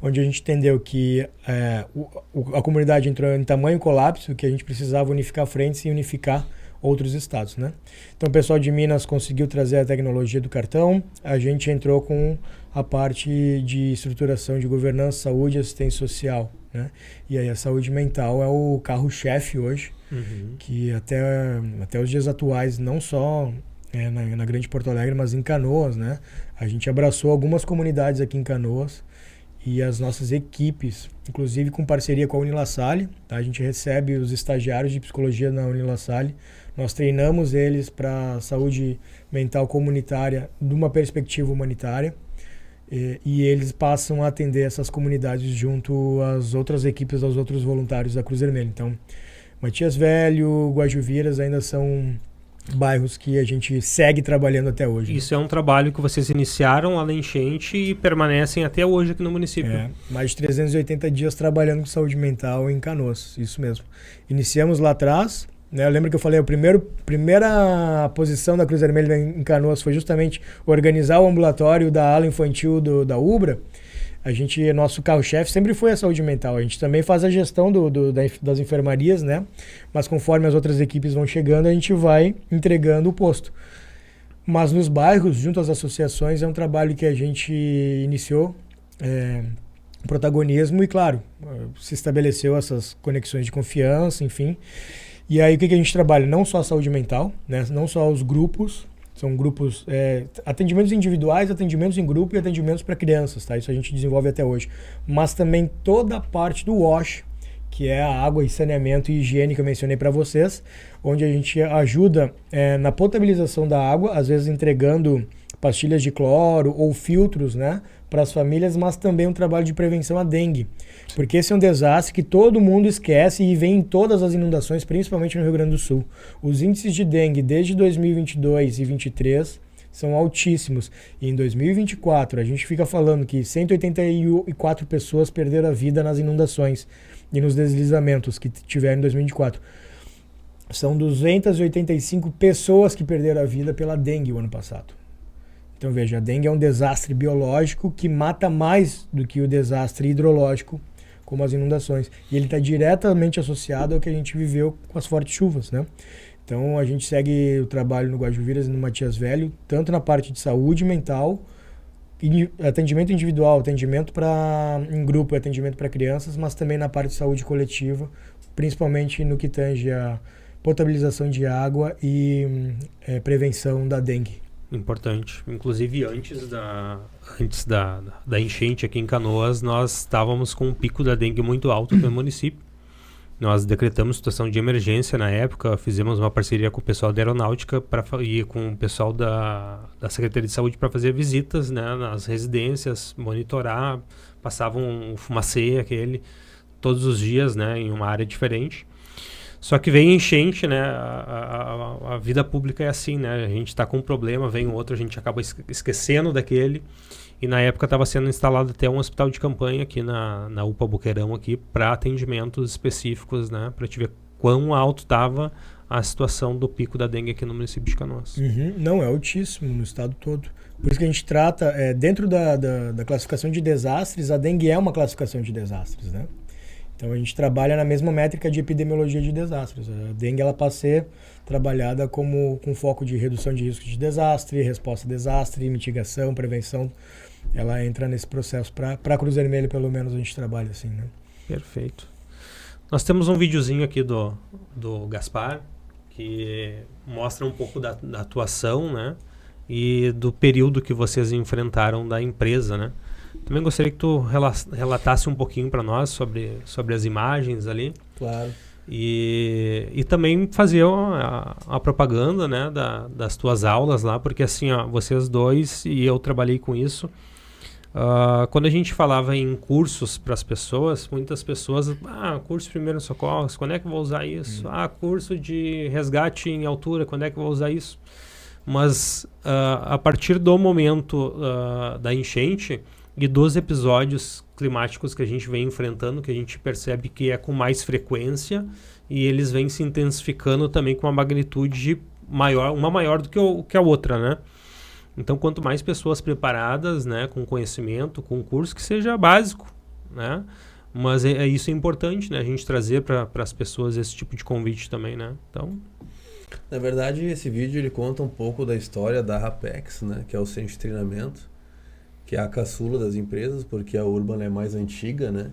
onde a gente entendeu que a comunidade entrou em tamanho colapso, que a gente precisava unificar frentes e unificar outros estados, né? Então o pessoal de Minas conseguiu trazer a tecnologia do cartão, a gente entrou com a parte de estruturação de governança, saúde e assistência social, né? E aí a saúde mental é o carro-chefe hoje, que até os dias atuais, não só na Grande Porto Alegre, mas em Canoas, né? A gente abraçou algumas comunidades aqui em Canoas e as nossas equipes, inclusive com parceria com a Unilassalle, tá? A gente recebe os estagiários de psicologia na Unilassalle, nós treinamos eles para saúde mental comunitária de uma perspectiva humanitária e eles passam a atender essas comunidades junto às outras equipes, aos outros voluntários da Cruz Vermelha. Então, Matias Velho, Guajuviras ainda são bairros que a gente segue trabalhando até hoje. Isso é um trabalho que vocês iniciaram lá na enchente e permanecem até hoje aqui no município. Mais de 380 dias trabalhando com saúde mental em Canoas, isso mesmo. Iniciamos lá atrás, né? Eu lembro que eu falei, a primeira posição da Cruz Vermelha em Canoas foi justamente organizar o ambulatório da ala infantil da UBRA. Nosso carro-chefe sempre foi a saúde mental. A gente também faz a gestão das enfermarias, né? Mas conforme as outras equipes vão chegando, a gente vai entregando o posto. Mas nos bairros, junto às associações, é um trabalho que a gente iniciou, protagonismo e, claro, se estabeleceu essas conexões de confiança, enfim. E aí o que a gente trabalha? Não só a saúde mental, né? Não só os grupos, são grupos, atendimentos individuais, atendimentos em grupo e atendimentos para crianças, tá? Isso a gente desenvolve até hoje. Mas também toda a parte do WASH, que é a água e saneamento e higiene que eu mencionei para vocês, onde a gente ajuda na potabilização da água, às vezes entregando pastilhas de cloro ou filtros, né, para as famílias, mas também um trabalho de prevenção à dengue. Porque esse é um desastre que todo mundo esquece e vem em todas as inundações, principalmente no Rio Grande do Sul. Os índices de dengue desde 2022 e 2023 são altíssimos. E em 2024 a gente fica falando que 184 pessoas perderam a vida nas inundações e nos deslizamentos que tiveram em 2024. São 285 pessoas que perderam a vida pela dengue o ano passado. Então veja, a dengue é um desastre biológico que mata mais do que o desastre hidrológico, como as inundações. E ele está diretamente associado ao que a gente viveu com as fortes chuvas, né? Então a gente segue o trabalho no Guajuviras e no Matias Velho, tanto na parte de saúde mental, atendimento individual, atendimento em grupo, atendimento para crianças, mas também na parte de saúde coletiva, principalmente no que tange a potabilização de água e prevenção da dengue. Importante. Inclusive, antes da enchente aqui em Canoas, nós estávamos com um pico da dengue muito alto no município. Nós decretamos situação de emergência na época, fizemos uma parceria com o pessoal da Aeronáutica e com o pessoal da Secretaria de Saúde para fazer visitas, né, nas residências, monitorar, passavam um fumacê todos os dias, né, em uma área diferente. Só que vem enchente, né? A vida pública é assim, né? A gente está com um problema, vem outro, a gente acaba esquecendo daquele. E na época estava sendo instalado até um hospital de campanha aqui na UPA Boqueirão aqui para atendimentos específicos, né? Para te ver quão alto estava a situação do pico da dengue aqui no município de Canoas. Não, é altíssimo no estado todo. Por isso que a gente trata, dentro da classificação de desastres, a dengue é uma classificação de desastres, né? Então a gente trabalha na mesma métrica de epidemiologia de desastres. A dengue ela passa a ser trabalhada com foco de redução de risco de desastre, resposta a desastre, mitigação, prevenção. Ela entra nesse processo. Para Cruz Vermelha, pelo menos, a gente trabalha assim, né? Perfeito. Nós temos um videozinho aqui do Gaspar, que mostra um pouco da atuação, né? E do período que vocês enfrentaram da empresa, né? Também gostaria que tu relatasse um pouquinho para nós sobre as imagens ali. Claro. E também fazer a propaganda, né, das tuas aulas lá, porque assim, ó, vocês dois, e eu trabalhei com isso, quando a gente falava em cursos para as pessoas, muitas pessoas, curso de primeiros socorros, quando é que eu vou usar isso? Curso de resgate em altura, quando é que eu vou usar isso? Mas a partir do momento da enchente e dos episódios climáticos que a gente vem enfrentando, que a gente percebe que é com mais frequência e eles vêm se intensificando também com uma magnitude maior, uma maior do que a outra, né? Então, quanto mais pessoas preparadas, né, com conhecimento, com curso que seja básico, né? Mas isso é importante, né? A gente trazer para as pessoas esse tipo de convite também, né? Então... Na verdade, esse vídeo ele conta um pouco da história da Rapex, né? Que é o centro de treinamento, que é a caçula das empresas, porque a Urban é mais antiga, né?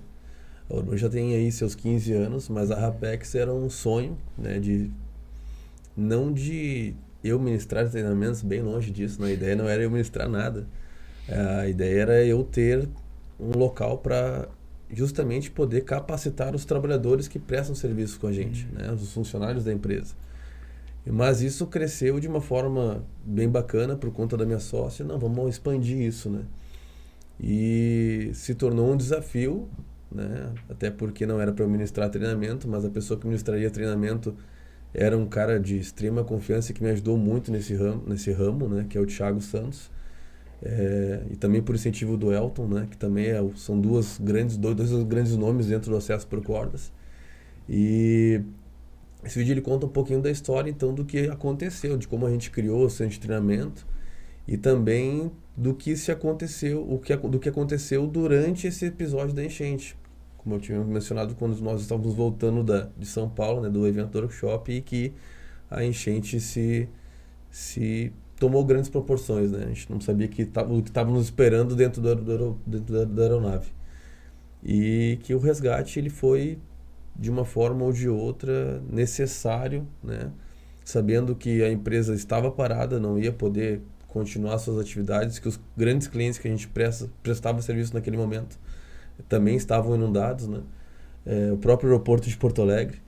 A Urban já tem aí seus 15 anos, mas a Rapex era um sonho, né? Não de eu ministrar treinamentos, bem longe disso, né? A ideia não era eu ministrar nada. A ideia era eu ter um local para justamente poder capacitar os trabalhadores que prestam serviço com a gente, né? Os funcionários da empresa. Mas isso cresceu de uma forma bem bacana por conta da minha sócia. Não, vamos expandir isso, né? E se tornou um desafio, né? Até porque não era para eu ministrar treinamento, mas a pessoa que ministraria treinamento era um cara de extrema confiança que me ajudou muito nesse ramo, né? Que é o Thiago Santos. E também por incentivo do Elton, né? Que também são dois grandes nomes dentro do acesso por cordas. E esse vídeo ele conta um pouquinho da história, então, do que aconteceu, de como a gente criou o centro de treinamento e também do que aconteceu durante esse episódio da enchente. Como eu tinha mencionado quando nós estávamos voltando de São Paulo, né, do evento do workshop, e que a enchente se tomou grandes proporções, né? A gente não sabia o que estava nos esperando dentro da aeronave. E que o resgate ele foi, de uma forma ou de outra, necessário, né? Sabendo que a empresa estava parada, não ia poder continuar suas atividades, que os grandes clientes que a gente prestava serviço naquele momento também estavam inundados, né? O próprio aeroporto de Porto Alegre.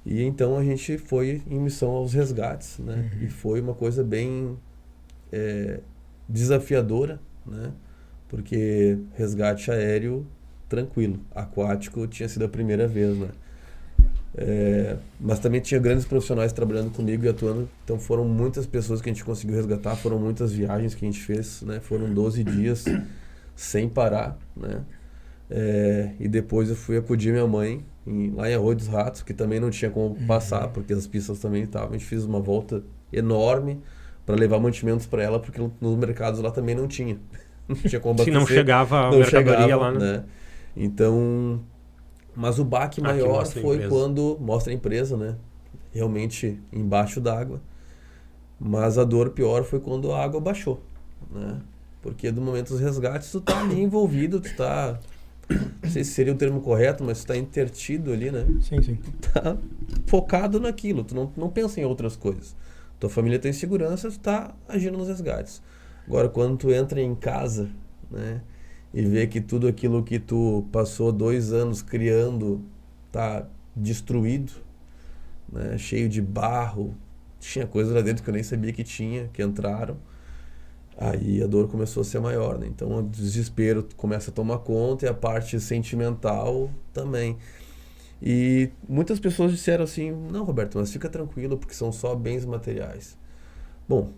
E então a gente foi em missão aos resgates, né? E foi uma coisa bem desafiadora, né? Porque resgate aéreo, tranquilo. Aquático tinha sido a primeira vez, né? Mas também tinha grandes profissionais trabalhando comigo e atuando, então foram muitas pessoas que a gente conseguiu resgatar, foram muitas viagens que a gente fez, né? Foram 12 dias sem parar, né? E depois eu fui acudir minha mãe lá em Arroio dos Ratos, que também não tinha como passar, porque as pistas também estavam. A gente fez uma volta enorme para levar mantimentos para ela, porque nos mercados lá também não tinha. Não tinha como abastecer. Se não chegava a mercadoria lá, né? Então... Mas o baque maior foi quando mostra a empresa, né? Realmente embaixo d'água. Mas a dor pior foi quando a água baixou, né? Porque do momento dos resgates tu tá ali envolvido, tu tá... Não sei se seria o termo correto, mas tu tá intertido ali, né? Sim, sim. Tu tá focado naquilo, tu não pensa em outras coisas. Tua família tem segurança, tu tá agindo nos resgates. Agora, quando tu entra em casa, né? E ver que tudo aquilo que tu passou 2 anos criando tá destruído, né? Cheio de barro, tinha coisas lá dentro que eu nem sabia que tinha, que entraram. Aí a dor começou a ser maior, né? Então o desespero começa a tomar conta e a parte sentimental também. E muitas pessoas disseram assim, não, Roberto, mas fica tranquilo porque são só bens materiais. Bom,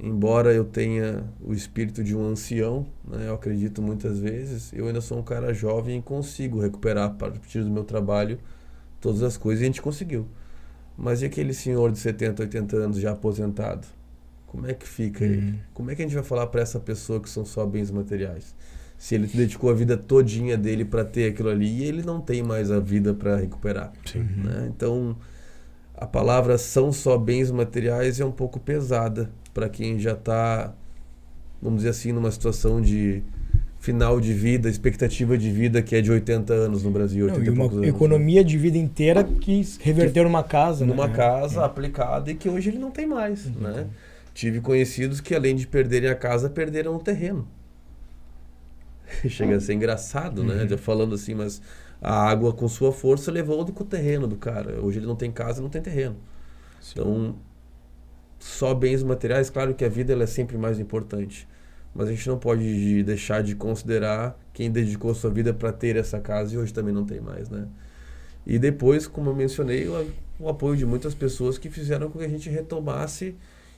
embora eu tenha o espírito de um ancião, né, eu acredito muitas vezes, eu ainda sou um cara jovem e consigo recuperar a partir do meu trabalho todas as coisas, e a gente conseguiu. Mas e aquele senhor de 70, 80 anos já aposentado? Como é que fica ele? Como é que a gente vai falar para essa pessoa que são só bens materiais? Se ele dedicou a vida todinha dele para ter aquilo ali, ele não tem mais a vida para recuperar. Sim. Né? Então, a palavra são só bens materiais é um pouco pesada para quem já está, vamos dizer assim, numa situação de final de vida, expectativa de vida que é de 80 anos no Brasil. Não, 80 e uma anos, economia de vida inteira que reverteu numa casa. numa né? casa aplicada e que hoje ele não tem mais. Né? Tive conhecidos que, além de perderem a casa, perderam o terreno. Chega a ser engraçado, né? Já falando assim, mas a água com sua força levou o terreno do cara. Hoje ele não tem casa, não tem terreno. Sim. Então, só bens materiais, claro que a vida ela é sempre mais importante. Mas a gente não pode deixar de considerar quem dedicou sua vida para ter essa casa e hoje também não tem mais, né? E depois, como eu mencionei, o apoio de muitas pessoas que fizeram com que a gente retomasse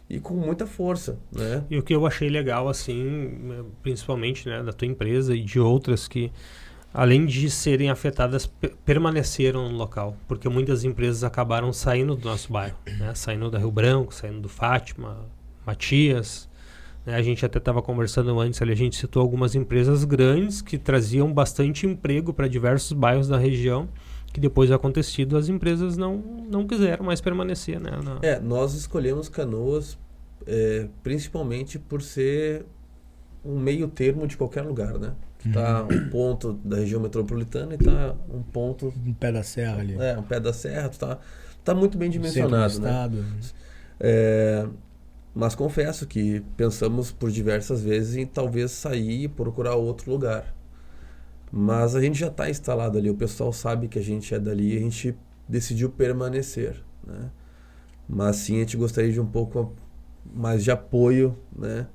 e com muita força, né? E o que eu achei legal, assim, principalmente, né, da tua empresa e de outras que, além de serem afetadas, permaneceram no local. Porque muitas empresas acabaram saindo do nosso bairro, né? Saindo da Rio Branco, saindo do Fátima, Matias. Né? A gente até estava conversando antes ali, a gente citou algumas empresas grandes que traziam bastante emprego para diversos bairros da região, que depois do acontecido as empresas não quiseram mais permanecer, né? Nós escolhemos Canoas principalmente por ser um meio termo de qualquer lugar, né? Tá um ponto da região metropolitana e tá um ponto... Um pé da serra ali. Um pé da serra, tá muito bem dimensionado, Centro do estado. Mas confesso que pensamos por diversas vezes em talvez sair e procurar outro lugar. Mas a gente já está instalado ali, o pessoal sabe que a gente é dali e a gente decidiu permanecer, né? Mas sim, a gente gostaria de um pouco mais de apoio, né,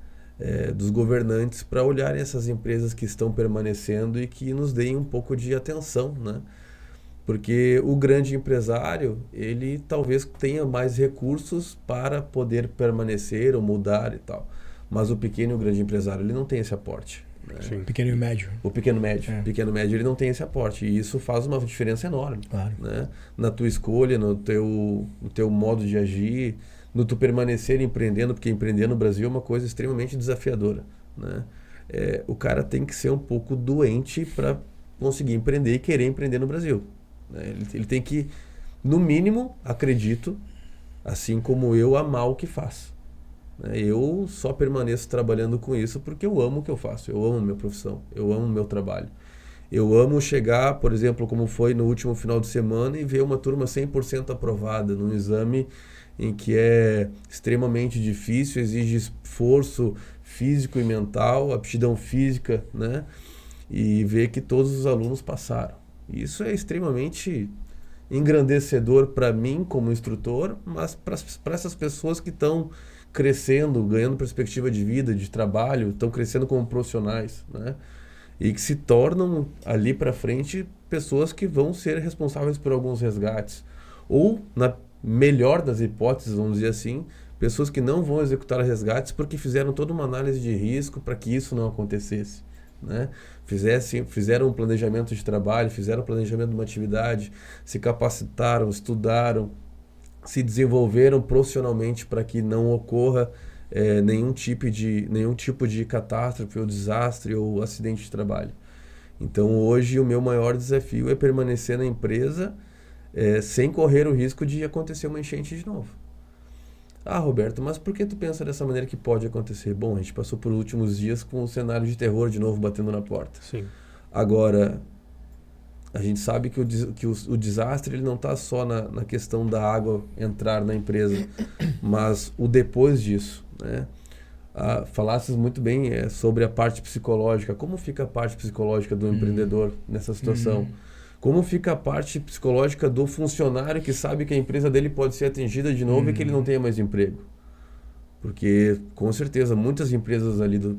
dos governantes para olharem essas empresas que estão permanecendo e que nos deem um pouco de atenção, né? Porque o grande empresário, ele talvez tenha mais recursos para poder permanecer ou mudar e tal. Mas o pequeno e o grande empresário, ele não tem esse aporte. Né? Pequeno e médio. O pequeno médio. Pequeno médio, ele não tem esse aporte. E isso faz uma diferença enorme. Claro. Né? Na tua escolha, no teu modo de agir, no tu permanecer empreendendo, porque empreender no Brasil é uma coisa extremamente desafiadora. Né? O cara tem que ser um pouco doente para conseguir empreender e querer empreender no Brasil. Né? Ele tem que, no mínimo, acredito, assim como eu, amar o que faz. Eu só permaneço trabalhando com isso porque eu amo o que eu faço, eu amo a minha profissão, eu amo o meu trabalho. Eu amo chegar, por exemplo, como foi no último final de semana, e ver uma turma 100% aprovada num exame em que é extremamente difícil, exige esforço físico e mental, aptidão física, né? E ver que todos os alunos passaram. Isso é extremamente engrandecedor para mim como instrutor, mas para essas pessoas que estão crescendo, ganhando perspectiva de vida, de trabalho, estão crescendo como profissionais, né? E que se tornam ali para frente pessoas que vão ser responsáveis por alguns resgates. Ou, na melhor das hipóteses, vamos dizer assim, pessoas que não vão executar resgates porque fizeram toda uma análise de risco para que isso não acontecesse. Né? Fizeram um planejamento de trabalho, fizeram um planejamento de uma atividade, se capacitaram, estudaram, se desenvolveram profissionalmente para que não ocorra nenhum tipo de catástrofe ou desastre ou acidente de trabalho. Então hoje o meu maior desafio é permanecer na empresa sem correr o risco de acontecer uma enchente de novo. Ah, Roberto, mas por que tu pensa dessa maneira que pode acontecer? Bom, a gente passou por últimos dias com um cenário de terror de novo batendo na porta. Sim. Agora, a gente sabe que o desastre ele não está só na questão da água entrar na empresa, mas o depois disso. Né? Falasses muito bem sobre a parte psicológica. Como fica a parte psicológica do empreendedor nessa situação? Como fica a parte psicológica do funcionário que sabe que a empresa dele pode ser atingida de novo e que ele não tenha mais emprego? Porque, com certeza, muitas empresas ali do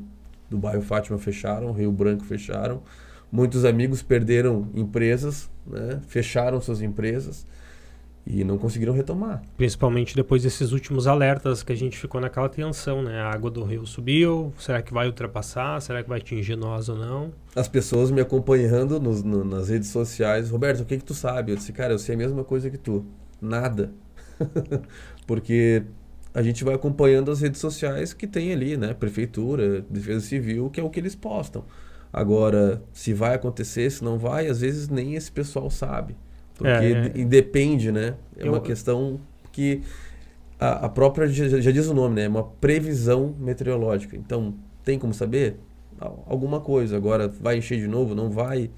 bairro Fátima fecharam, Rio Branco fecharam, muitos amigos perderam empresas, né? Fecharam suas empresas e não conseguiram retomar. Principalmente depois desses últimos alertas que a gente ficou naquela tensão, né? A água do rio subiu, será que vai ultrapassar? Será que vai atingir nós ou não? As pessoas me acompanhando nas redes sociais, Roberto, o que tu sabe? Eu disse, cara, eu sei a mesma coisa que tu. Nada. Porque a gente vai acompanhando as redes sociais que tem ali, né? Prefeitura, Defesa Civil, que é o que eles postam. Agora, se vai acontecer, se não vai, às vezes nem esse pessoal sabe. Porque depende, né? É uma questão que a própria, já diz o nome, né? É uma previsão meteorológica. Então, tem como saber? Alguma coisa. Agora, vai encher de novo? Não vai?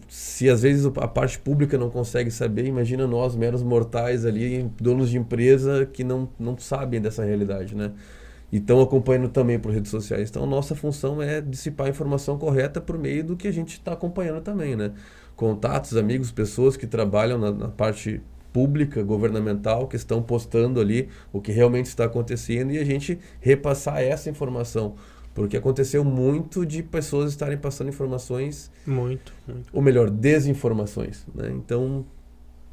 Se às vezes a parte pública não consegue saber, imagina nós, meros mortais ali, donos de empresa que não sabem dessa realidade, né? E estão acompanhando também por redes sociais. Então, a nossa função é dissipar a informação correta por meio do que a gente está acompanhando também, né? Contatos, amigos, pessoas que trabalham na parte pública, governamental, que estão postando ali o que realmente está acontecendo e a gente repassar essa informação. Porque aconteceu muito de pessoas estarem passando informações... Muito. Ou melhor, desinformações, né? Então,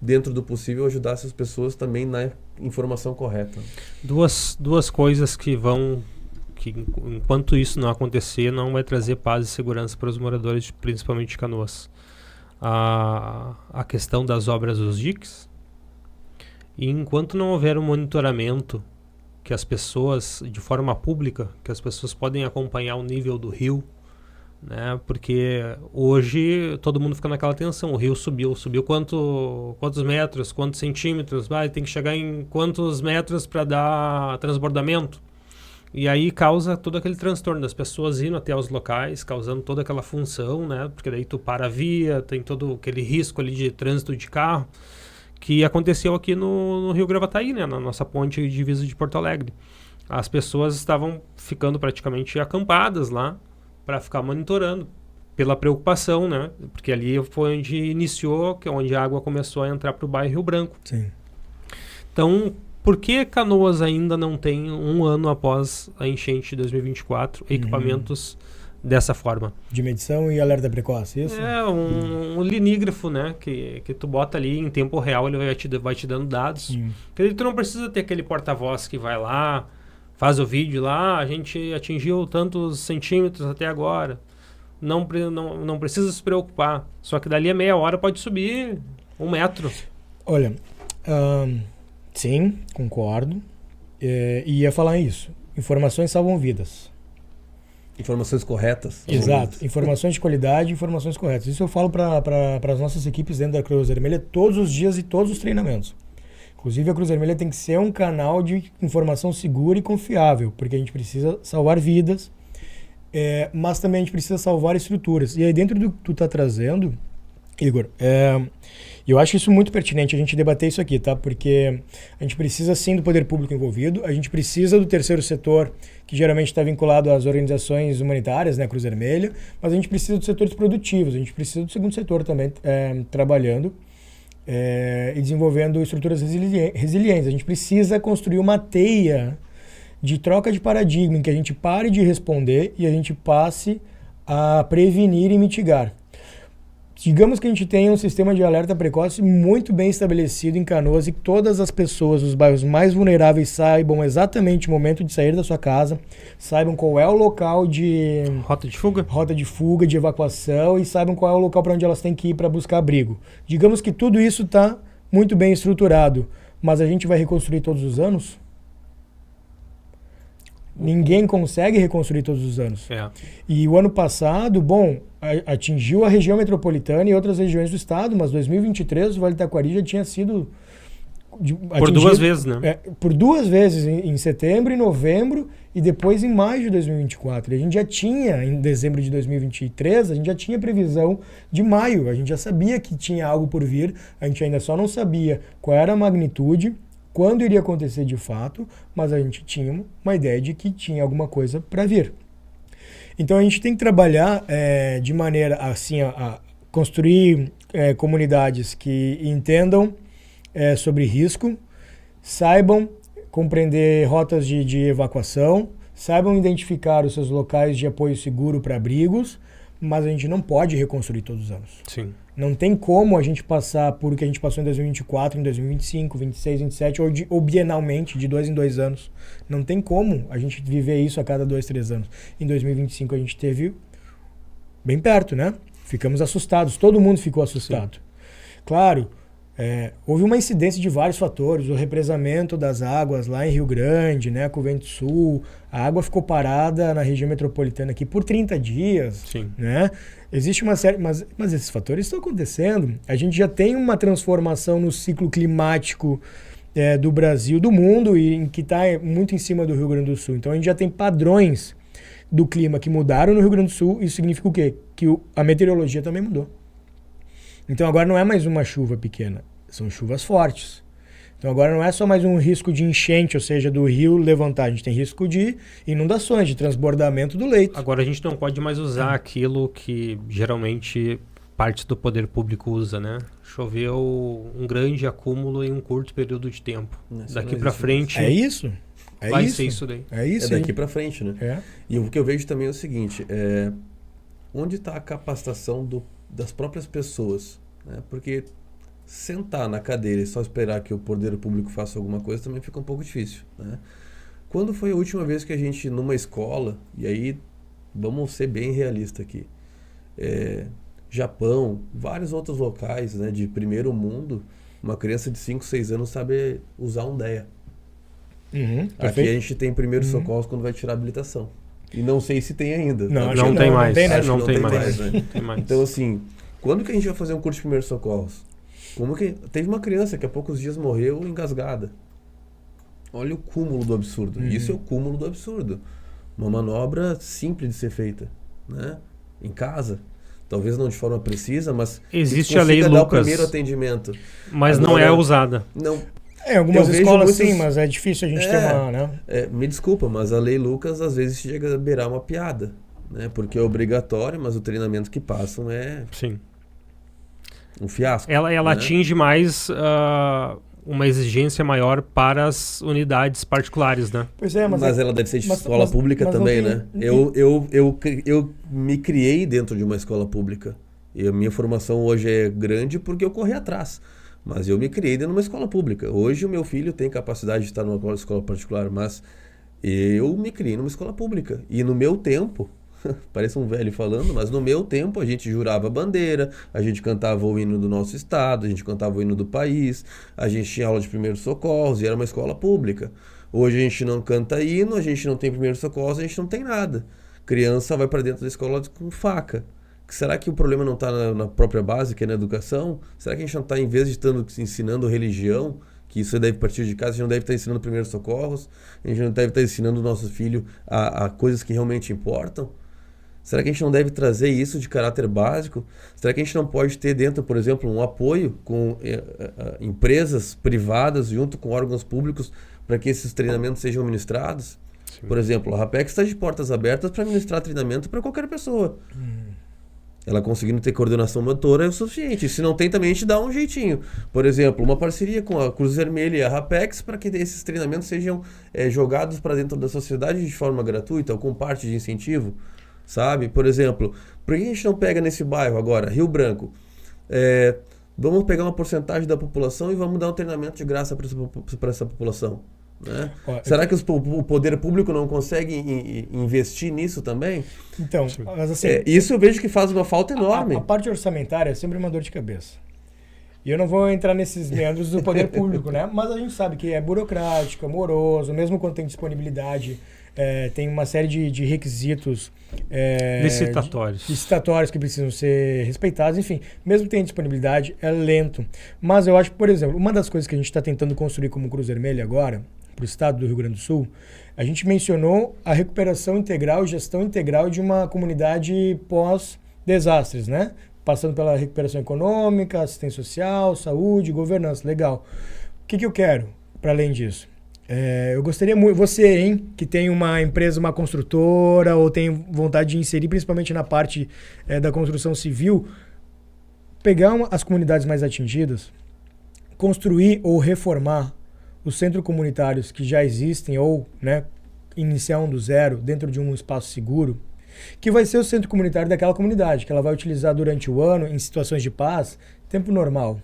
dentro do possível, ajudar essas pessoas também na informação correta. Duas coisas que enquanto isso não acontecer, não vai trazer paz e segurança para os moradores, principalmente de Canoas. A questão das obras dos diques. E enquanto não houver um monitoramento que as pessoas, de forma pública, que as pessoas podem acompanhar o nível do rio, né? Porque hoje todo mundo fica naquela tensão, o rio subiu quantos metros, quantos centímetros, tem que chegar em quantos metros para dar transbordamento. E aí causa todo aquele transtorno das pessoas indo até os locais, causando toda aquela função, né? Porque daí tu para a via, tem todo aquele risco ali de trânsito de carro, que aconteceu aqui no Rio Gravataí, né? Na nossa ponte de divisa de Porto Alegre. As pessoas estavam ficando praticamente acampadas lá para ficar monitorando, pela preocupação, né? Porque ali foi onde iniciou, que é onde a água começou a entrar para o bairro Rio Branco. Sim. Então, por que Canoas ainda não tem, um ano após a enchente de 2024, equipamentos dessa forma? De medição e alerta precoce, isso? É um linígrafo, né? Que tu bota ali em tempo real, ele vai te dando dados. Porque tu não precisa ter aquele porta-voz que vai lá, faz o vídeo lá, a gente atingiu tantos centímetros até agora. Não precisa se preocupar. Só que dali a meia hora pode subir 1 metro. Olha, sim, concordo. E ia falar isso. Informações salvam vidas. Informações corretas. Exato. Informações de qualidade, informações corretas. Isso eu falo para as nossas equipes dentro da Cruz Vermelha todos os dias e todos os treinamentos. Inclusive, a Cruz Vermelha tem que ser um canal de informação segura e confiável, porque a gente precisa salvar vidas, mas também a gente precisa salvar estruturas. E aí, dentro do que tu está trazendo, Igor, eu acho isso muito pertinente a gente debater isso aqui, tá? Porque a gente precisa sim do poder público envolvido, a gente precisa do terceiro setor, que geralmente está vinculado às organizações humanitárias, né, Cruz Vermelha, mas a gente precisa dos setores produtivos, a gente precisa do segundo setor também trabalhando e desenvolvendo estruturas resilientes. A gente precisa construir uma teia de troca de paradigma em que a gente pare de responder e a gente passe a prevenir e mitigar. Digamos que a gente tenha um sistema de alerta precoce muito bem estabelecido em Canoas e que todas as pessoas dos bairros mais vulneráveis saibam exatamente o momento de sair da sua casa, saibam qual é o local de... Rota de fuga, de evacuação e saibam qual é o local para onde elas têm que ir para buscar abrigo. Digamos que tudo isso está muito bem estruturado, mas a gente vai reconstruir todos os anos? Ninguém consegue reconstruir todos os anos. E o ano passado, atingiu a região metropolitana e outras regiões do estado, mas 2023 o Vale do Taquari já tinha sido por 2 vezes, né? Por 2 vezes, em setembro e novembro, e depois em maio de 2024. E a gente já tinha, em dezembro de 2023, a gente já tinha previsão de maio. A gente já sabia que tinha algo por vir, a gente ainda só não sabia qual era a magnitude, quando iria acontecer de fato, mas a gente tinha uma ideia de que tinha alguma coisa para vir. Então a gente tem que trabalhar de maneira assim, a construir comunidades que entendam sobre risco, saibam compreender rotas de evacuação, saibam identificar os seus locais de apoio seguro para abrigos, mas a gente não pode reconstruir todos os anos. Sim. Não tem como a gente passar por o que a gente passou em 2024, em 2025, 26, 27, ou bienalmente, de 2 em 2 anos. Não tem como a gente viver isso a cada 2, 3 anos. Em 2025 a gente teve bem perto, né? Ficamos assustados, todo mundo ficou assustado. Sim. Claro, Houve uma incidência de vários fatores, o represamento das águas lá em Rio Grande, né, com o vento sul, a água ficou parada na região metropolitana aqui por 30 dias, Sim. né? Existe uma série, mas esses fatores estão acontecendo. A gente já tem uma transformação no ciclo climático do Brasil, do mundo, e que está muito em cima do Rio Grande do Sul. Então a gente já tem padrões do clima que mudaram no Rio Grande do Sul. Isso significa o quê? Que a meteorologia também mudou. Então agora não é mais uma chuva pequena, são chuvas fortes. Então agora não é só mais um risco de enchente, ou seja, do rio levantar. A gente tem risco de inundações, de transbordamento do leito. Agora a gente não pode mais usar aquilo que geralmente parte do poder público usa, né? Choveu um grande acúmulo em um curto período de tempo. Daqui para frente É isso? vai ser isso daí. É isso. É daqui para frente, né? É. E o que eu vejo também é o seguinte, onde está a capacitação das próprias pessoas? Né? Porque sentar na cadeira e só esperar que o poder público faça alguma coisa também fica um pouco difícil, né? Quando foi a última vez que a gente, numa escola, e aí vamos ser bem realistas aqui, Japão, vários outros locais, né, de primeiro mundo, uma criança de 5, 6 anos sabe usar um DEA. Aqui a gente tem primeiros socorros quando vai tirar a habilitação. E não sei se tem ainda. Não tem mais. Não tem mais. Né? Então, assim, quando que a gente vai fazer um curso de primeiros socorros? Como que teve uma criança que há poucos dias morreu engasgada. Olha o cúmulo do absurdo. Isso é o cúmulo do absurdo. Uma manobra simples de ser feita, né? Em casa. Talvez não de forma precisa, mas existe a lei dar Lucas, o primeiro atendimento. Mas agora, não é usada. Não. Algumas escolas sim, mas é difícil a gente ter uma, né? Me desculpa, mas a lei Lucas às vezes chega a beirar uma piada, né? Porque é obrigatório, mas o treinamento que passam é Sim. Um fiasco. Ela né? atinge mais uma exigência maior para as unidades particulares, né? Pois é, mas ela deve ser de escola pública também, né? Eu me criei dentro de uma escola pública. E a minha formação hoje é grande porque eu corri atrás. Mas eu me criei dentro de uma escola pública. Hoje o meu filho tem capacidade de estar numa escola particular, mas eu me criei numa escola pública. E no meu tempo, parece um velho falando, mas no meu tempo a gente jurava bandeira, a gente cantava o hino do nosso estado, a gente cantava o hino do país, a gente tinha aula de primeiros socorros e era uma escola pública. Hoje a gente não canta hino, a gente não tem primeiros socorros, a gente não tem nada. Criança vai para dentro da escola com faca. Será que o problema não está na própria base, que é na educação? Será que a gente não está, em vez de estar ensinando religião, que isso deve partir de casa, a gente não deve estar ensinando primeiros socorros, a gente não deve estar ensinando o nosso filho a coisas que realmente importam? Será que a gente não deve trazer isso de caráter básico? Será que a gente não pode ter dentro, por exemplo, um apoio com empresas privadas junto com órgãos públicos para que esses treinamentos sejam ministrados? Sim. Por exemplo, a Rapex está de portas abertas para ministrar treinamento para qualquer pessoa. Ela conseguindo ter coordenação motora é o suficiente. Se não tem, também a gente dá um jeitinho. Por exemplo, uma parceria com a Cruz Vermelha e a Rapex para que esses treinamentos sejam jogados para dentro da sociedade de forma gratuita ou com parte de incentivo. Sabe? Por exemplo, por que a gente não pega nesse bairro agora, Rio Branco? Vamos pegar uma porcentagem da população e vamos dar um treinamento de graça para essa população. Né? Será que o poder público não consegue investir nisso também? Então, mas assim, isso eu vejo que faz uma falta enorme. A parte orçamentária é sempre uma dor de cabeça. E eu não vou entrar nesses meandros do poder público, né? Mas a gente sabe que é burocrático, é moroso, mesmo quando tem disponibilidade, tem uma série de requisitos licitatórios que precisam ser respeitados. Enfim, mesmo que tenha disponibilidade, é lento. Mas eu acho que, por exemplo, uma das coisas que a gente está tentando construir como Cruz Vermelha agora, para o estado do Rio Grande do Sul, a gente mencionou a recuperação integral e gestão integral de uma comunidade pós-desastres, né? Passando pela recuperação econômica, assistência social, saúde, governança. Legal. O que eu quero, para além disso? Eu gostaria muito, você, que tem uma empresa, uma construtora, ou tem vontade de inserir, principalmente na parte da construção civil, pegar as comunidades mais atingidas, construir ou reformar os centros comunitários que já existem, ou, né, iniciar um do zero dentro de um espaço seguro, que vai ser o centro comunitário daquela comunidade, que ela vai utilizar durante o ano, em situações de paz, tempo normal.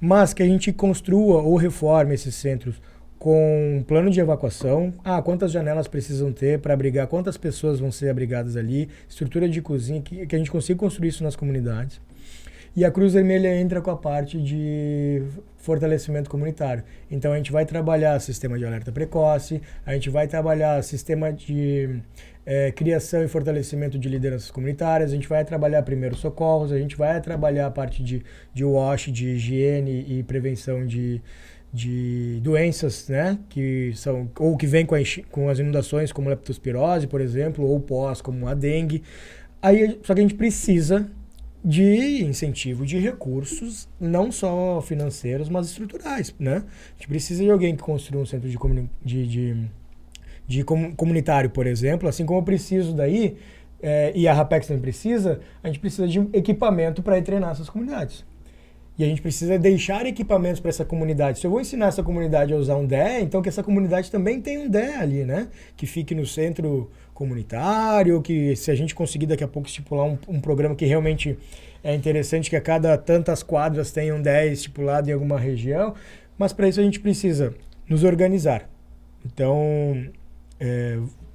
Mas que a gente construa ou reforme esses centros com um plano de evacuação. Quantas janelas precisam ter para abrigar, quantas pessoas vão ser abrigadas ali, estrutura de cozinha, que a gente consiga construir isso nas comunidades. E a Cruz Vermelha entra com a parte de fortalecimento comunitário. Então a gente vai trabalhar sistema de alerta precoce, a gente vai trabalhar sistema de criação e fortalecimento de lideranças comunitárias, a gente vai trabalhar primeiros socorros, a gente vai trabalhar a parte de WASH, de higiene e prevenção de doenças, né, que são ou que vêm com as inundações, como leptospirose, por exemplo, ou pós, como a dengue. Aí, só que a gente precisa de incentivo de recursos, não só financeiros, mas estruturais, né? A gente precisa de alguém que construa um centro comunitário, por exemplo, assim como eu preciso daí, e a Rapex também precisa, a gente precisa de equipamento para ir treinar essas comunidades. E a gente precisa deixar equipamentos para essa comunidade. Se eu vou ensinar essa comunidade a usar um DE, então que essa comunidade também tenha um DE ali, né? Que fique no centro comunitário, que se a gente conseguir daqui a pouco estipular um programa que realmente é interessante, que a cada tantas quadras tenha um DE estipulado em alguma região, mas para isso a gente precisa nos organizar. Então,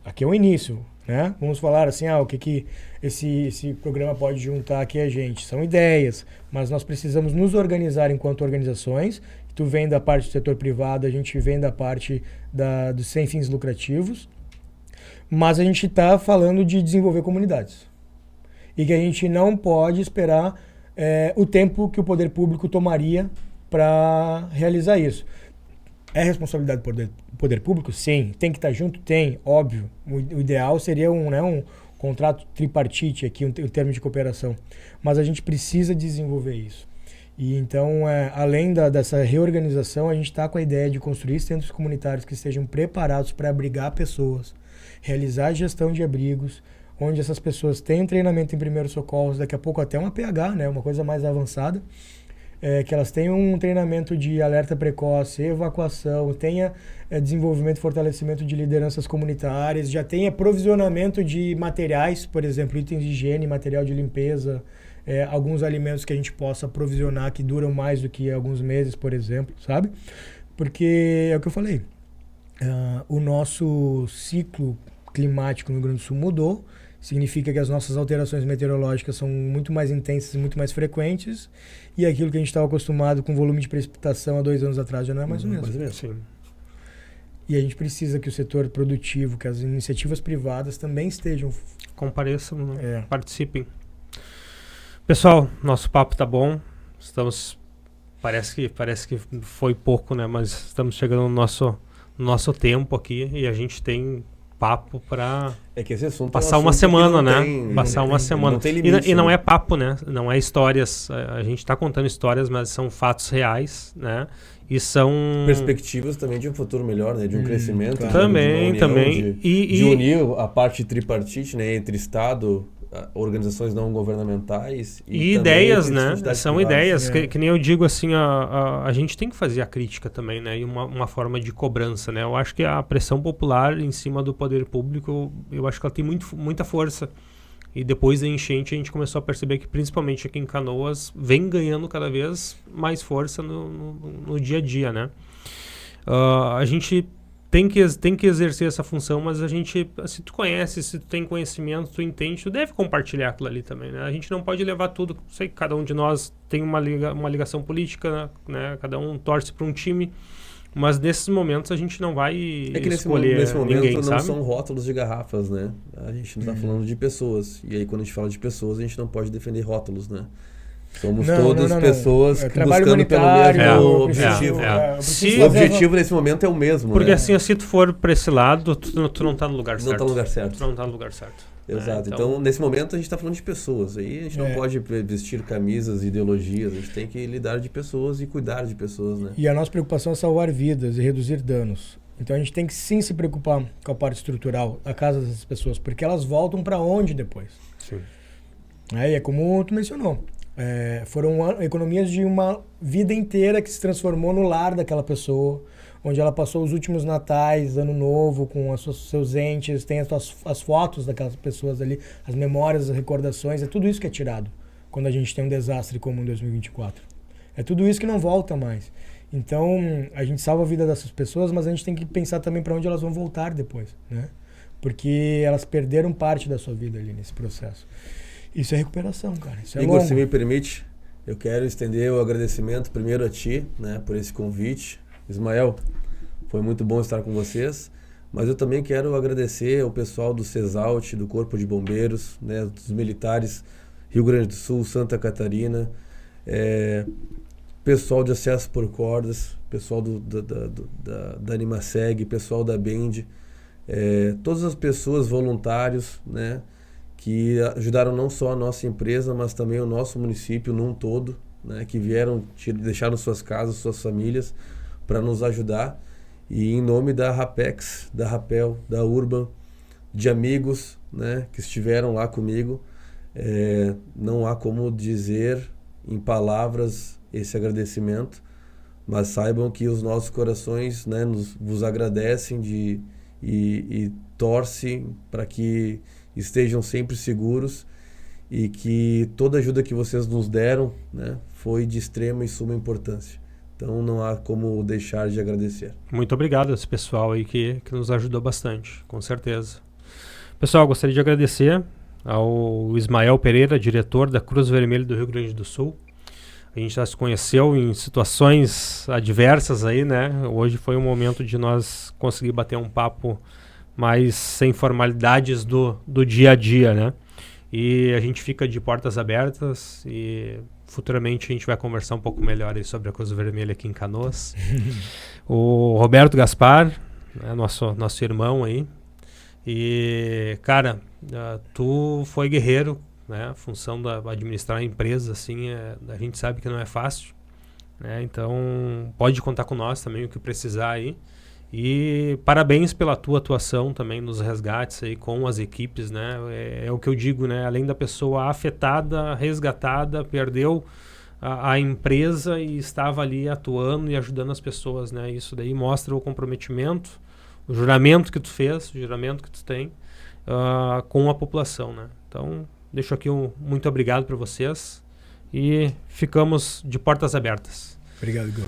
aqui é o início, né? Vamos falar assim, o que esse programa pode juntar aqui a gente. São ideias, mas nós precisamos nos organizar enquanto organizações. Tu vem da parte do setor privado, a gente vem da parte dos sem fins lucrativos, mas a gente está falando de desenvolver comunidades. E que a gente não pode esperar o tempo que o poder público tomaria para realizar isso. É responsabilidade do poder público? Sim. Tem que estar junto? Tem, óbvio. O ideal seria um contrato tripartite aqui, um termo de cooperação. Mas a gente precisa desenvolver isso. E então, além dessa reorganização, a gente está com a ideia de construir centros comunitários que estejam preparados para abrigar pessoas, realizar gestão de abrigos, onde essas pessoas tenham treinamento em primeiros socorros, daqui a pouco até uma PH, né, uma coisa mais avançada, que elas tenham um treinamento de alerta precoce, evacuação, tenha desenvolvimento e fortalecimento de lideranças comunitárias, já tenha provisionamento de materiais, por exemplo, itens de higiene, material de limpeza, alguns alimentos que a gente possa provisionar que duram mais do que alguns meses, por exemplo, sabe? Porque é o que eu falei, o nosso ciclo climático no Rio Grande do Sul mudou, significa que as nossas alterações meteorológicas são muito mais intensas e muito mais frequentes, e aquilo que a gente estava acostumado com volume de precipitação há 2 anos atrás já não é mais o mesmo. Sim. E a gente precisa que o setor produtivo, que as iniciativas privadas também estejam... Compareçam, participem. Pessoal, nosso papo tá bom. Parece que foi pouco, né? Mas estamos chegando no nosso tempo aqui e a gente tem papo para que esse assunto passar é um uma assunto semana, que né? Passar uma semana. Não tem limite, e não né? é papo, né? Não é histórias. A gente está contando histórias, mas são fatos reais, né? E são perspectivas também de um futuro melhor, né? De um crescimento. Claro. Também. De unir a parte tripartite, né? Entre Estado, organizações não governamentais e também ideias, entre né? sociedades São privadas. ideias, que nem eu digo assim, a gente tem que fazer a crítica também, né? E uma forma de cobrança, né? Eu acho que a pressão popular em cima do poder público, eu acho que ela tem muita força. E depois da enchente a gente começou a perceber que principalmente aqui em Canoas vem ganhando cada vez mais força no dia a dia, né? A gente tem que exercer essa função, mas a gente, se tu conhece, se tu tem conhecimento, tu entende, tu deve compartilhar aquilo ali também, né? A gente não pode levar tudo, sei que cada um de nós tem uma ligação política, né? Cada um torce para um time, mas nesses momentos a gente não vai escolher nesse momento ninguém, não sabe? são rótulos de garrafas, né? A gente não está falando de pessoas, e aí quando a gente fala de pessoas, a gente não pode defender rótulos, né? Somos todas pessoas que buscando pelo mesmo objetivo. O objetivo nesse momento é o mesmo, porque né? assim, se tu for para esse lado, tu não tá no lugar certo. Não tá no lugar certo. Tu não tá no lugar certo. Exato. Então, nesse momento, a gente está falando de pessoas. Aí a gente não pode vestir camisas, ideologias. A gente tem que lidar de pessoas e cuidar de pessoas, né? E a nossa preocupação é salvar vidas e reduzir danos. Então a gente tem que sim se preocupar com a parte estrutural da casa dessas pessoas, porque elas voltam para onde depois? Sim. É como tu mencionou. Foram economias de uma vida inteira que se transformou no lar daquela pessoa, onde ela passou os últimos natais, ano novo, com seus entes, tem as fotos daquelas pessoas ali, as memórias, as recordações, é tudo isso que é tirado quando a gente tem um desastre como em 2024. É tudo isso que não volta mais. Então, a gente salva a vida dessas pessoas, mas a gente tem que pensar também para onde elas vão voltar depois, né? Porque elas perderam parte da sua vida ali nesse processo. Isso é recuperação, cara. Isso é Igor, longo. se me permite, Eu quero estender o agradecimento primeiro a ti, né, por esse convite. Ismael, foi muito bom estar com vocês, mas eu também quero agradecer ao pessoal do CESALT, do Corpo de Bombeiros, né, dos militares Rio Grande do Sul, Santa Catarina, pessoal de acesso por cordas, pessoal da Animaseg, pessoal da Bend, todas as pessoas, voluntários, né, que ajudaram não só a nossa empresa, mas também o nosso município num todo, né, que vieram, deixaram suas casas, suas famílias para nos ajudar. E em nome da Rapex, da Rapel, da Urban, de amigos, né, que estiveram lá comigo, não há como dizer em palavras esse agradecimento, mas saibam que os nossos corações, né, vos agradecem e torcem para que estejam sempre seguros e que toda ajuda que vocês nos deram, né, foi de extrema e suma importância. Então não há como deixar de agradecer. Muito obrigado a esse pessoal aí que nos ajudou bastante, com certeza. Pessoal, gostaria de agradecer ao Ismael Pereira, diretor da Cruz Vermelha do Rio Grande do Sul. A gente já se conheceu em situações adversas aí, né? Hoje foi um momento de nós conseguir bater um papo mais sem formalidades do dia a dia, né? E a gente fica de portas abertas e futuramente a gente vai conversar um pouco melhor aí sobre a Cruz Vermelha aqui em Canoas. O Roberto Gaspar, né, nosso irmão aí. E, cara, tu foi guerreiro, né? A função da administrar a empresa, assim, a gente sabe que não é fácil, né? Então, pode contar com nós também o que precisar aí. E parabéns pela tua atuação também nos resgates aí com as equipes, né? É o que eu digo, né? Além da pessoa afetada, resgatada, perdeu a empresa e estava ali atuando e ajudando as pessoas, né? Isso daí mostra o comprometimento, o juramento que tu fez, o juramento que tu tem com a população, né? Então, deixo aqui muito obrigado para vocês e ficamos de portas abertas. Obrigado, Igor.